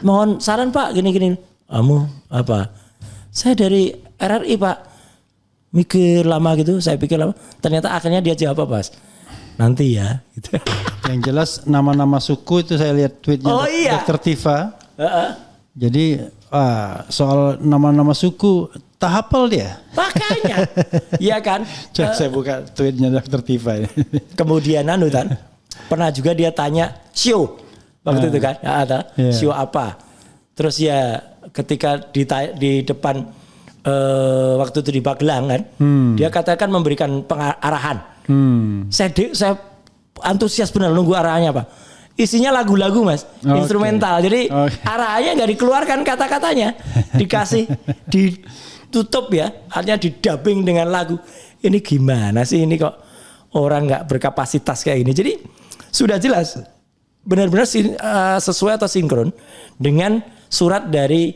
mohon saran Pak gini. Kamu apa? Saya dari RRI Pak. Mikir lama gitu, saya pikir lama. Ternyata akhirnya dia jawab apa, Mas? Nanti ya. Gitu. Yang jelas nama-nama suku itu saya lihat tweetnya Dr. Tifa. Jadi soal nama-nama suku tak hafal dia. Makanya, iya kan? Coba saya buka tweetnya Dr. Tifa. Kemudian pernah juga dia tanya show waktu itu kan, show apa? Terus ya ketika di depan waktu itu di Magelang kan, dia katakan memberikan arahan. Saya antusias benar nunggu arahannya Pak. Isinya lagu-lagu Mas, instrumental. Jadi arahannya nggak dikeluarkan kata-katanya, dikasih ditutup ya, artinya didubbing dengan lagu. Ini gimana sih ini kok orang nggak berkapasitas kayak gini. Jadi sudah jelas benar-benar sesuai atau sinkron dengan surat dari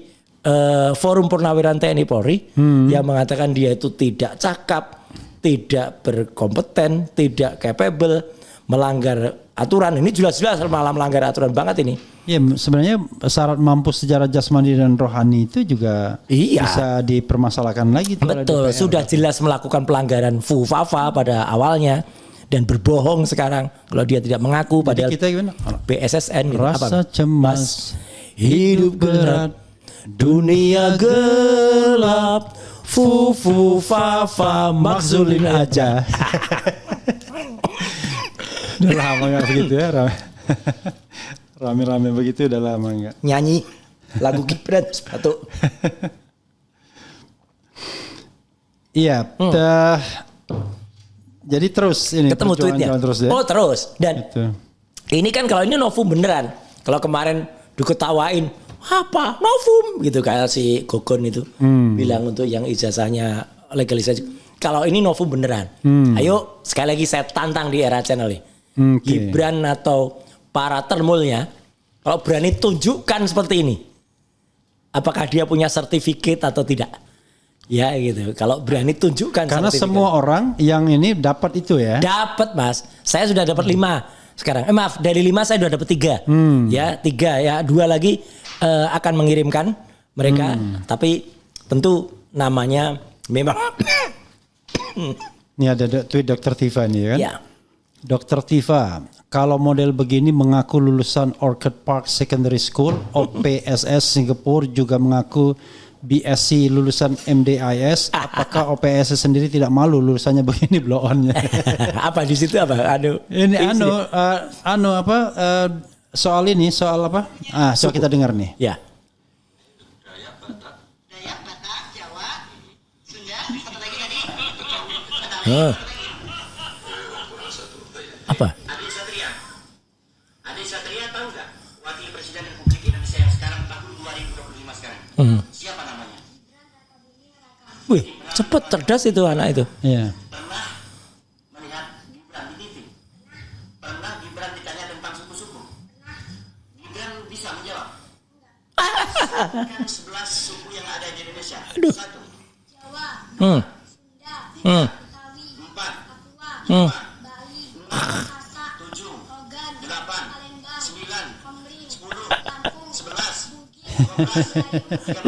Forum Purnawiran TNI Polri yang mengatakan dia itu tidak cakap, tidak berkompeten, tidak capable, melanggar aturan. Ini jelas-jelas malah melanggar aturan banget ini. Ya sebenarnya syarat mampu secara jasmani dan rohani itu juga bisa dipermasalahkan lagi. Betul, sudah jelas melakukan pelanggaran FUFAFA pada awalnya dan berbohong sekarang kalau dia tidak mengaku. Padahal kita gimana? BSSN gitu. Rasa cemas, hidup berat, dunia gelap, FUFAFA makzulin aja. Udah lama gak begitu ya, rame-rame begitu udah lama gak nyanyi lagu Gibran sepatu. Iya, jadi terus ini ketemu tweetnya terus ya? Terus dan gitu. Ini kan kalau ini novum beneran. Kalau kemarin diketawain apa novum gitu kayak si Gogon itu bilang untuk yang ijazahnya legalisasi. Kalau ini novum beneran, ayo sekali lagi saya tantang di Era Channel nih. Gibran atau para termulnya kalau berani tunjukkan seperti ini, apakah dia punya sertifikat atau tidak? Ya gitu. Kalau berani tunjukkan. Karena semua orang yang ini dapat itu ya. Dapat Mas. Saya sudah dapat 5 sekarang. Maaf, dari 5 saya sudah dapat 3. Ya 3 ya 2 lagi akan mengirimkan mereka. Tapi tentu namanya memang. Ini ada tweet Dr. Tifa nih kan. Ya. Dr. Tifa, kalau model begini mengaku lulusan Orchid Park Secondary School, OPSS Singapura juga mengaku BSc lulusan MDIS, apakah OPSS sendiri tidak malu lulusannya begini blow on-nya? Apa di situ apa? Soal ini, soal apa? Coba kita dengar nih. Ya. Dayak, Batak, Jawa, Sunda, satu lagi tadi. Apa? Adi Satria tahu nggak wakil presiden Republik Indonesia yang sekarang tahun 2025 sekarang? Siapa namanya? Wih, cepet cerdas itu anak itu. Iya. Pernah melihat Gibran di TV? Pernah Gibran ditanya tentang suku-suku? Gibran bisa menjawab. Kan 11 suku yang ada di Indonesia. 1. Jawa. 2. Sunda. 3. Betawi. 4. Papua. 5.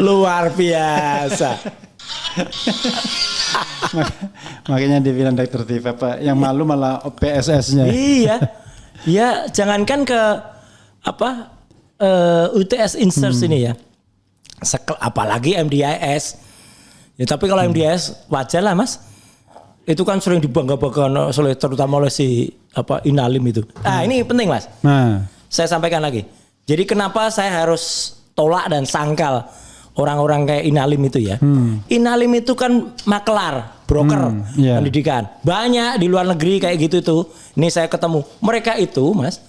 Luar biasa. Makanya dibilang Dr. Tif apa yang malu malah PSS-nya. Iya. Ya, jangankan ke UTS Insert ini ya. Apalagi MDIS. Ya, tapi kalau MDIS wajar lah Mas. Itu kan sering dibangga-banggakan terutama oleh si Inalim itu. Ini penting Mas. Saya sampaikan lagi. Jadi kenapa saya harus tolak dan sangkal orang-orang kayak Inalim itu ya. Inalim itu kan makelar, broker pendidikan. Banyak di luar negeri kayak gitu tuh. Ini saya ketemu. Mereka itu Mas,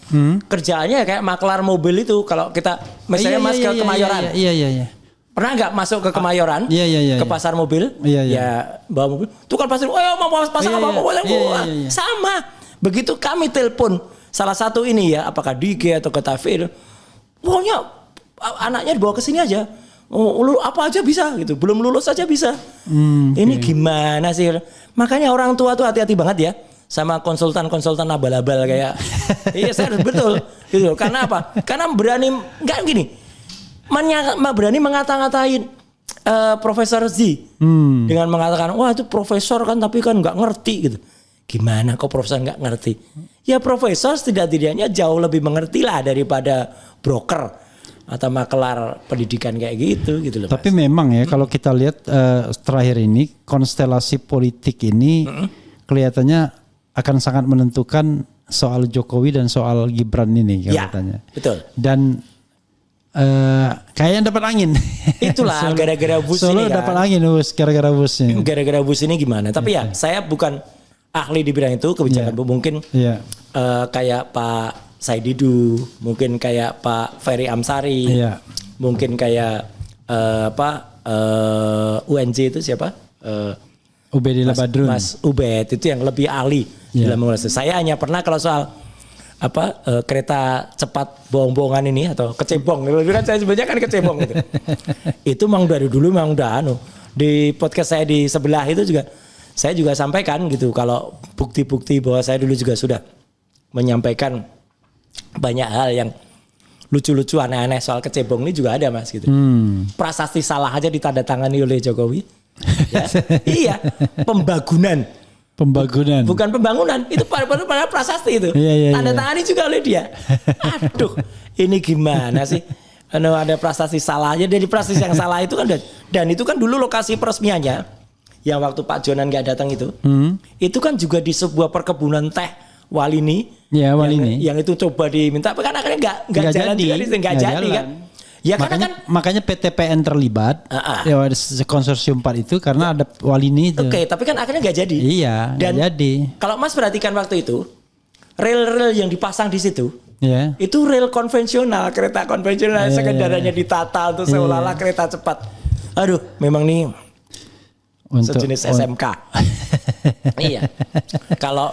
kerjaannya kayak makelar mobil itu. Kalau kita misalnya Mas ke Kemayoran. Iya. Pernah nggak masuk ke Kemayoran? Ke pasar mobil? Ya, bawa mobil. Itu kan pasti, mau pasang apa mobil? Sama. Begitu kami telepon salah satu ini ya, apakah DG atau Ketafir, pokoknya anaknya dibawa ke sini aja. Apa aja bisa gitu. Belum lulus aja bisa. Ini gimana sih? Makanya orang tua tuh hati-hati banget ya sama konsultan-konsultan abal-abal kayak. Iya, saya betul. Gitu. Karena apa? Karena berani enggak gini. Berani ngata-ngatain Profesor Z dengan mengatakan wah itu profesor kan tapi kan nggak ngerti gitu. Gimana kok profesor nggak ngerti? Ya profesor setidak-tidaknya jauh lebih mengerti lah daripada broker atau makelar pendidikan kayak gitu loh. Tapi Mas, memang ya kalau kita lihat terakhir ini konstelasi politik ini kelihatannya akan sangat menentukan soal Jokowi dan soal Gibran ini kelihatannya. Ya, betul. Dan kayaknya dapat angin. Itulah gara-gara bus ini kan. Dapat angin gara-gara busnya. Gara-gara bus ini gimana? Tapi ya saya bukan ahli di bidang itu kebijakan mungkin kayak Pak Saididu, mungkin kayak Pak Ferry Amsari, mungkin kayak UNJ itu siapa? Ubedillah Badrun. Mas Ubed itu yang lebih ahli dalam mengulas. Saya hanya pernah kalau soal kereta cepat bohong-bohongan ini atau kecebong, kan saya sebutnya kan kecebong gitu. Itu memang dari dulu memang udah di podcast saya di sebelah itu juga saya juga sampaikan gitu kalau bukti-bukti bahwa saya dulu juga sudah menyampaikan banyak hal yang lucu-lucu aneh-aneh soal kecebong ini juga ada Mas gitu. Prasasti salah aja ditandatangani oleh Jokowi. Ya. Iya, pembangunan. Bukan pembangunan, itu pada prasasti itu. Tanda tangani juga oleh dia. Aduh, ini gimana sih? Ada prasasti salahnya, dari prasasti yang salah itu kan dan itu kan dulu lokasi peresmiannya yang waktu Pak Jonan nggak datang itu kan juga di sebuah perkebunan teh Walini. Ya, Walini. Yang itu coba diminta, kan akhirnya nggak jalan juga, nggak jadi kan. Ya makanya PTPN terlibat ya konsorsium 4 itu karena ada Walini itu. Oke, tapi kan akhirnya nggak jadi. Iya, nggak jadi. Kalau Mas perhatikan waktu itu rel-rel yang dipasang di situ, itu rel konvensional, kereta konvensional, sekedarnya ditata untuk seolah-olah kereta cepat. Aduh, memang nih sejenis SMK. Iya. Kalau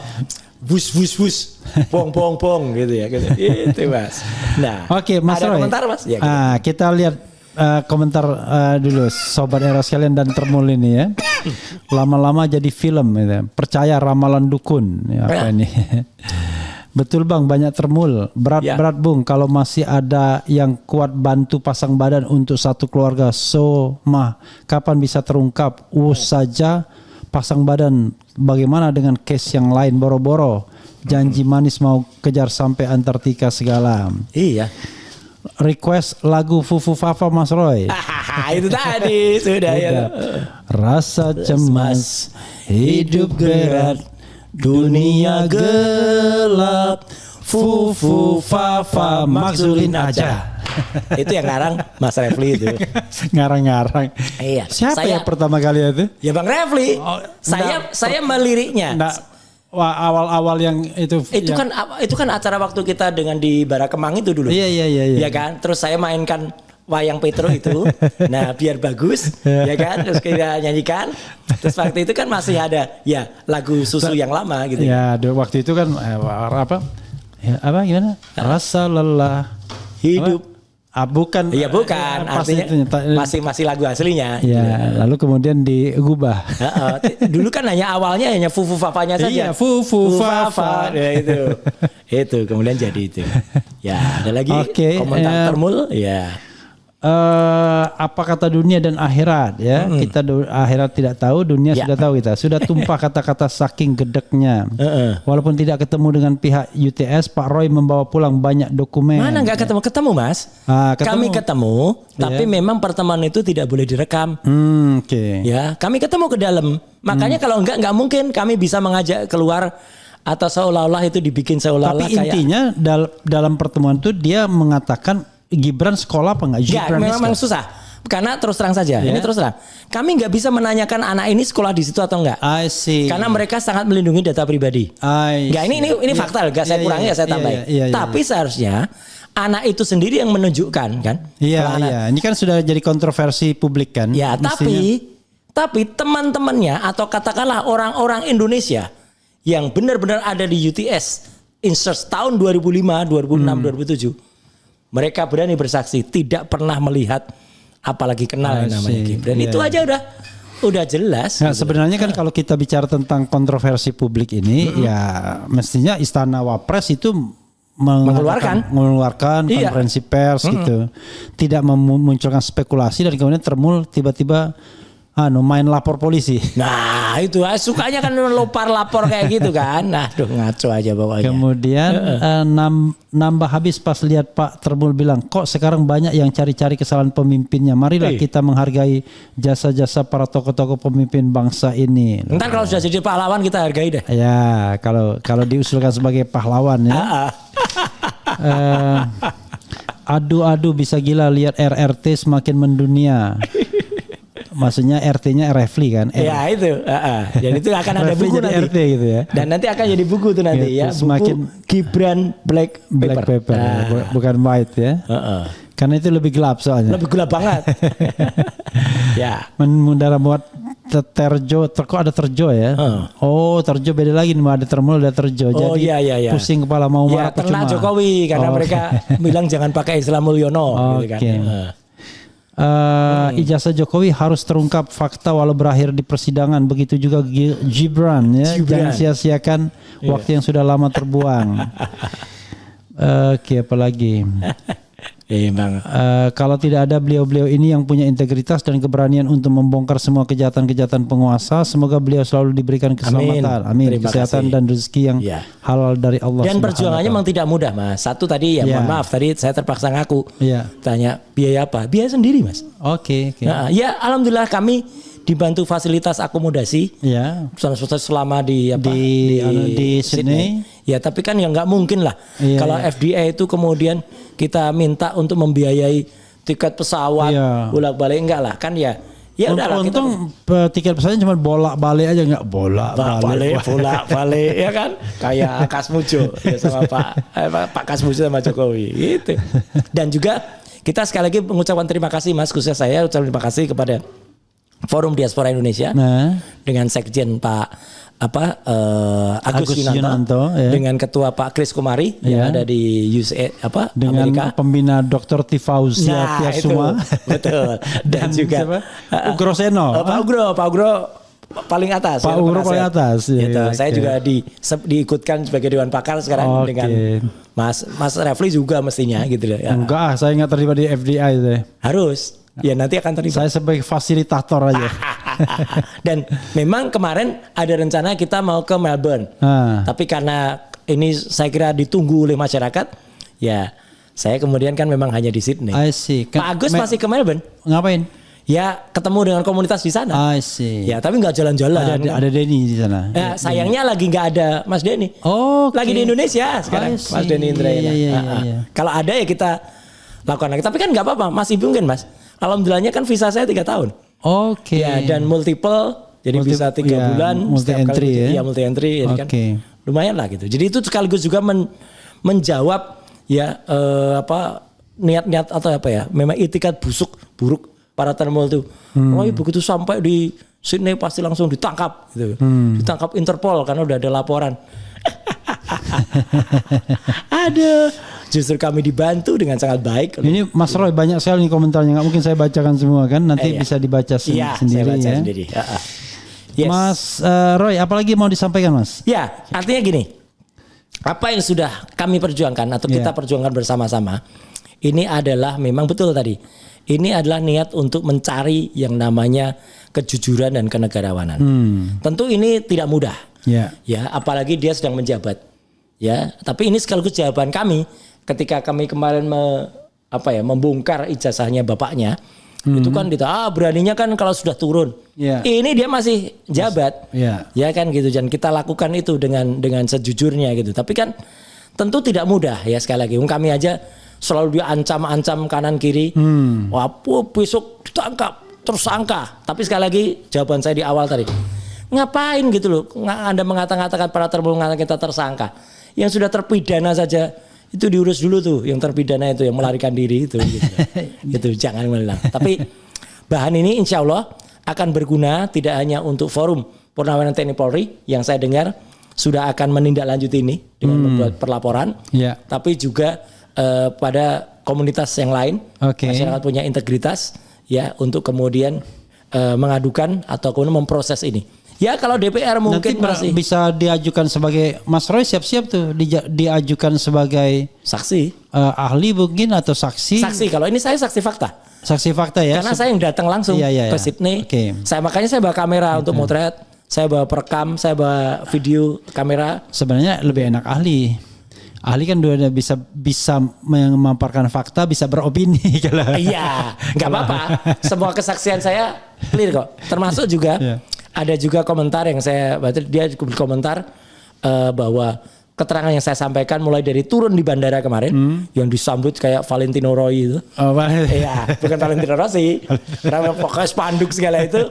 bus bong gitu ya gitu. Itu Mas. Nah, Mas ada Roy, komentar Mas? Ya, gitu. Kita lihat komentar dulu Sobat Era sekalian dan Termul ini ya. Lama-lama jadi film gitu. Percaya ramalan dukun apa ini. Betul Bang, banyak Termul. Berat Bung kalau masih ada yang kuat bantu pasang badan untuk satu keluarga. Kapan bisa terungkap? Saja pasang badan. Bagaimana dengan case yang lain boro-boro? Janji manis mau kejar sampai Antartika segala. Iya. Request lagu Fufu Fafa Mas Roy. Itu tadi sudah ya. Rasa cemas, hidup berat, dunia gelap. Fufu Fafa maksulin aja. Itu yang ngarang Mas Refli itu. Ngarang-ngarang. Iya. Siapa yang pertama kali itu? Ya Bang Refli. Saya meliriknya. Awal-awal yang itu. Itu kan acara waktu kita dengan di Barakemang itu dulu. Iya. Ya kan. Terus saya mainkan wayang Petro itu. Nah biar bagus. Ya kan. Terus kita nyanyikan. Terus waktu itu kan masih ada lagu Susu yang lama gitu. Ya waktu itu kan gimana? Rasa lelah hidup. Bukan. Iya bukan. Artinya masih lagu aslinya. Ya, lalu kemudian digubah. Dulu kan awalnya hanya Fufu Fafanya saja. Iya, Fufu Fafa. Ya, itu kemudian jadi itu. Ya, ada lagi komentar Termul. Ya. apa kata dunia dan akhirat ya. Kita akhirat tidak tahu, dunia sudah tahu kita. Sudah tumpah kata-kata saking gedeknya. Walaupun tidak ketemu dengan pihak UTS, Pak Roy membawa pulang banyak dokumen. Mana nggak ketemu Mas? Kami ketemu, tapi memang pertemuan itu tidak boleh direkam. Oke. Ya, kami ketemu ke dalam. Makanya kalau nggak mungkin kami bisa mengajak keluar atau seolah-olah itu dibikin seolah-olah tapi intinya dalam pertemuan itu dia mengatakan Gibran sekolah apa enggak? Ya, memang susah. Karena terus terang saja, ini terus terang. Kami nggak bisa menanyakan anak ini sekolah di situ atau enggak. I see. Karena mereka sangat melindungi data pribadi. Enggak, ini fakta, enggak saya kurangi ya saya tambahin. Tapi seharusnya anak itu sendiri yang menunjukkan kan. Iya. Ini kan sudah jadi kontroversi publik kan. Ya, tapi teman-temannya atau katakanlah orang-orang Indonesia yang benar-benar ada di UTS insert tahun 2005, 2006, 2007. Mereka berani bersaksi tidak pernah melihat apalagi kenal yang namanya Gibran. Itu aja udah jelas. Nah, sebenarnya kan kalau kita bicara tentang kontroversi publik ini ya mestinya Istana Wapres itu mengeluarkan konferensi pers gitu. Tidak memunculkan spekulasi dan kemudian termul tiba-tiba main lapor polisi. Nah itu sukanya kan lapor kayak gitu kan. Nah ngaco aja pokoknya. Kemudian nambah habis pas lihat Pak Termul bilang kok sekarang banyak yang cari-cari kesalahan pemimpinnya. Marilah kita menghargai jasa-jasa para tokoh-tokoh pemimpin bangsa ini. Ntar kalau sudah jadi pahlawan kita hargai deh. Ya kalau diusulkan sebagai pahlawan ya. Aduh bisa gila lihat RRT semakin mendunia. Maksudnya RT-nya Refli kan? Ya itu. Dan itu akan ada buku nanti. RT gitu ya. Dan nanti akan jadi buku tuh nanti ya. Semakin buku Gibran Black Paper. Bukan white ya. Karena itu lebih gelap soalnya. Lebih gelap banget. Ya. Mendara buat Terjo, kok ada Terjo ya? Oh Terjo beda lagi nih, ada Termul ada Terjo. Jadi iya. pusing kepala mau marah percuma. Jokowi karena mereka bilang jangan pakai Islam Mulyono. Gitu kan. Ijazah Jokowi harus terungkap fakta walau berakhir di persidangan. Begitu juga Gibran ya. Jangan sia-siakan waktu yang sudah lama terbuang. Oke, apalagi? Kalau tidak ada beliau-beliau ini yang punya integritas dan keberanian untuk membongkar semua kejahatan-kejahatan penguasa, semoga beliau selalu diberikan keselamatan. Amin. Kesehatan dan rezeki yang halal dari Allah. Dan perjuangannya memang tidak mudah, Mas. Satu tadi mohon maaf tadi saya terpaksa ngaku. Tanya biaya apa? Biaya sendiri, Mas. Oke. Nah, ya alhamdulillah kami dibantu fasilitas akomodasi. Selama di Sydney. Ya, tapi kan ya nggak mungkin lah. Kalau FDA itu kemudian kita minta untuk membiayai tiket pesawat bolak-balik enggak lah kan ya. Ya udahlah untung tiket pesawatnya cuma bolak-balik aja enggak bolak-balik ya kan. Kayak Kasmujo ya sama Pak Kasmujo sama Jokowi gitu. Dan juga kita sekali lagi mengucapkan terima kasih Mas, khususnya saya ucapkan terima kasih kepada Forum Diaspora Indonesia dengan Sekjen Pak Agus Yunanto dengan Ketua Pak Kris Kumari yang ada di USA dengan Amerika. Pembina Dr. Tifauzia Tiasuma betul dan juga Ugro Seno Pak Ugro paling atas. Pak Ugro paling atas. Saya juga diikutkan sebagai Dewan Pakar sekarang dengan Mas Refli juga mestinya gitu loh. Enggak, saya nggak terlibat di FDI itu. Harus. Ya nanti akan terlibat. Saya sebagai fasilitator aja. Dan memang kemarin ada rencana kita mau ke Melbourne. Tapi karena ini saya kira ditunggu oleh masyarakat, ya saya kemudian kan memang hanya di Sydney. I see. Pak Agus masih ke Melbourne. Ngapain? Ya ketemu dengan komunitas di sana. I see. Ya tapi nggak jalan-jalan. Ada Denny di sana. Ya, sayangnya lagi nggak ada Mas Denny. Lagi di Indonesia sekarang. Mas Denny Indrayana. Kalau ada ya kita lakukan lagi. Tapi kan nggak apa-apa. Masih mungkin Mas. Alhamdulillahnya kan visa saya 3 tahun. Ya, dan multiple, jadi bisa 3 bulan. Multi entry ya. Iya multi entry, jadi kan lumayan lah gitu. Jadi itu sekaligus juga menjawab ya niat-niat atau apa ya, memang itikat buruk para Termul itu. Roy begitu sampai di Sydney pasti langsung ditangkap gitu. Ditangkap Interpol karena udah ada laporan. Aduh. Justru kami dibantu dengan sangat baik. Ini Mas Roy banyak sekali nih komentarnya, nggak mungkin saya bacakan semua kan, nanti bisa dibaca sendiri saya baca ya. Sendiri. Mas Roy, apalagi mau disampaikan Mas? Ya, artinya gini, apa yang sudah kami perjuangkan atau kita perjuangkan bersama-sama, ini adalah memang betul tadi, ini adalah niat untuk mencari yang namanya kejujuran dan kenegarawanan. Tentu ini tidak mudah. Ya, apalagi dia sedang menjabat. Ya, tapi ini sekaligus jawaban kami ketika kami kemarin membongkar ijazahnya bapaknya. Itu kan beraninya kan kalau sudah turun. Ini dia masih jabat. Ya kan gitu, dan kita lakukan itu dengan sejujurnya gitu. Tapi kan tentu tidak mudah ya, sekali lagi. Kami aja selalu diancam-ancam kanan kiri. Wah, besok ditangkap, tersangka. Tapi sekali lagi jawaban saya di awal tadi. Ngapain gitu loh Anda mengatakan para termengatakan kita tersangka. Yang sudah terpidana saja itu diurus dulu tuh, yang terpidana itu yang melarikan diri itu gitu. Gitu, jangan melilang. Tapi bahan ini insya Allah akan berguna tidak hanya untuk forum Purnawenan TNI Polri yang saya dengar sudah akan menindaklanjuti ini dengan membuat perlaporan, tapi juga pada komunitas yang lain, masyarakat punya integritas ya untuk kemudian mengadukan atau kemudian memproses ini. Ya kalau DPR mungkin nanti bisa diajukan sebagai Mas Roy siap-siap tuh diajukan sebagai saksi, ahli mungkin atau saksi. Saksi, kalau ini saya saksi fakta. Saksi fakta ya. Karena saya yang datang langsung ke Sydney. Makanya saya bawa kamera untuk motret, saya bawa perekam, saya bawa video kamera. Sebenarnya lebih enak ahli. Ahli kan udah bisa memaparkan fakta, bisa beropini kalau. Iya, nggak apa-apa. Semua kesaksian saya clear kok. Termasuk juga ada juga komentar yang dia komentar bahwa keterangan yang saya sampaikan mulai dari turun di bandara kemarin yang disambut kayak Valentino Roy itu. Iya, bukan Valentino Rossi. Karena pokoknya spanduk segala itu.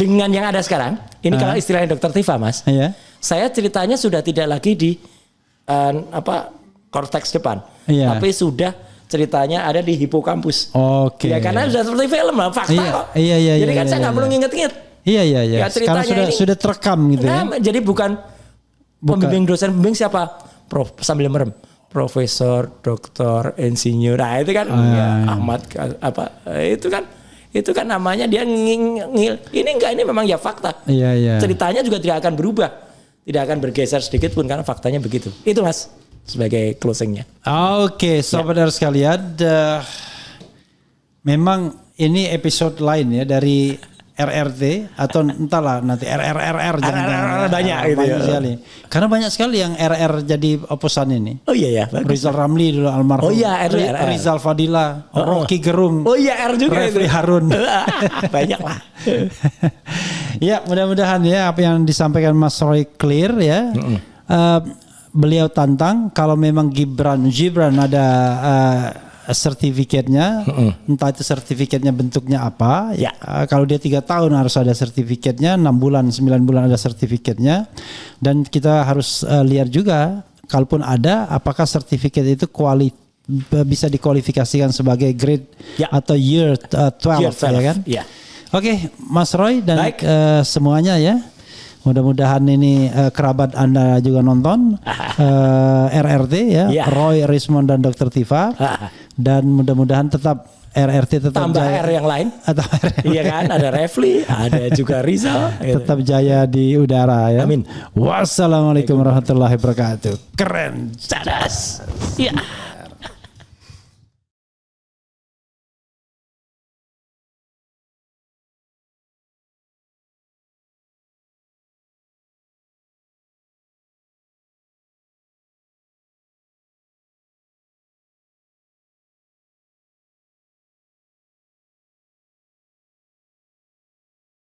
Dengan yang ada sekarang, ini kalau istilahnya Dr. Tifa, Mas. Saya ceritanya sudah tidak lagi di korteks depan, tapi sudah ceritanya ada di hipokampus. Ya karena sudah seperti film lah, fakta kok. Jadi kan saya nggak perlu nginget-nginget. Iya. Ya, sekarang sudah terekam gitu ya. Jadi bukan pembimbing dosen, pembimbing siapa? Sambil merem. Profesor, doktor, insinyur. Nah itu kan Ahmad itu kan namanya dia ngil. Ini memang ya fakta. Ceritanya juga tidak akan berubah. Tidak akan bergeser sedikit pun karena faktanya begitu. Itu Mas sebagai closingnya. Oke, saudara sekalian, memang ini episode lain ya dari RRT atau entahlah nanti RRR banyak gitu ya. Sekali. Karena banyak sekali yang RR jadi oposan ini. Oh iya ya. Rizal Ramli dulu almarhum. Oh iya RR. Rizal Fadila, Rocky Gerung. Oh iya R juga Refli itu. Harun. Banyak lah. Ya mudah-mudahan ya apa yang disampaikan Mas Roy clear ya. Beliau tantang kalau memang Gibran ada sertifikatnya, entah itu sertifikatnya bentuknya apa. Kalau dia 3 tahun harus ada sertifikatnya, 6 bulan, 9 bulan ada sertifikatnya. Dan kita harus lihat juga, kalaupun ada, apakah sertifikat itu bisa dikualifikasikan sebagai grade atau year 12 ya kan? Oke, Mas Roy dan semuanya ya. Mudah-mudahan ini kerabat Anda juga nonton RRT ya, Roy, Rismond dan Dr. Tifa. Dan mudah-mudahan tetap RRT tetap tambah jaya. R yang lain. Iya kan, ada Refli, ada juga Rizal. Tetap jaya di udara ya. Amin. Wassalamualaikum warahmatullahi wabarakatuh. Keren, cadas. Iya.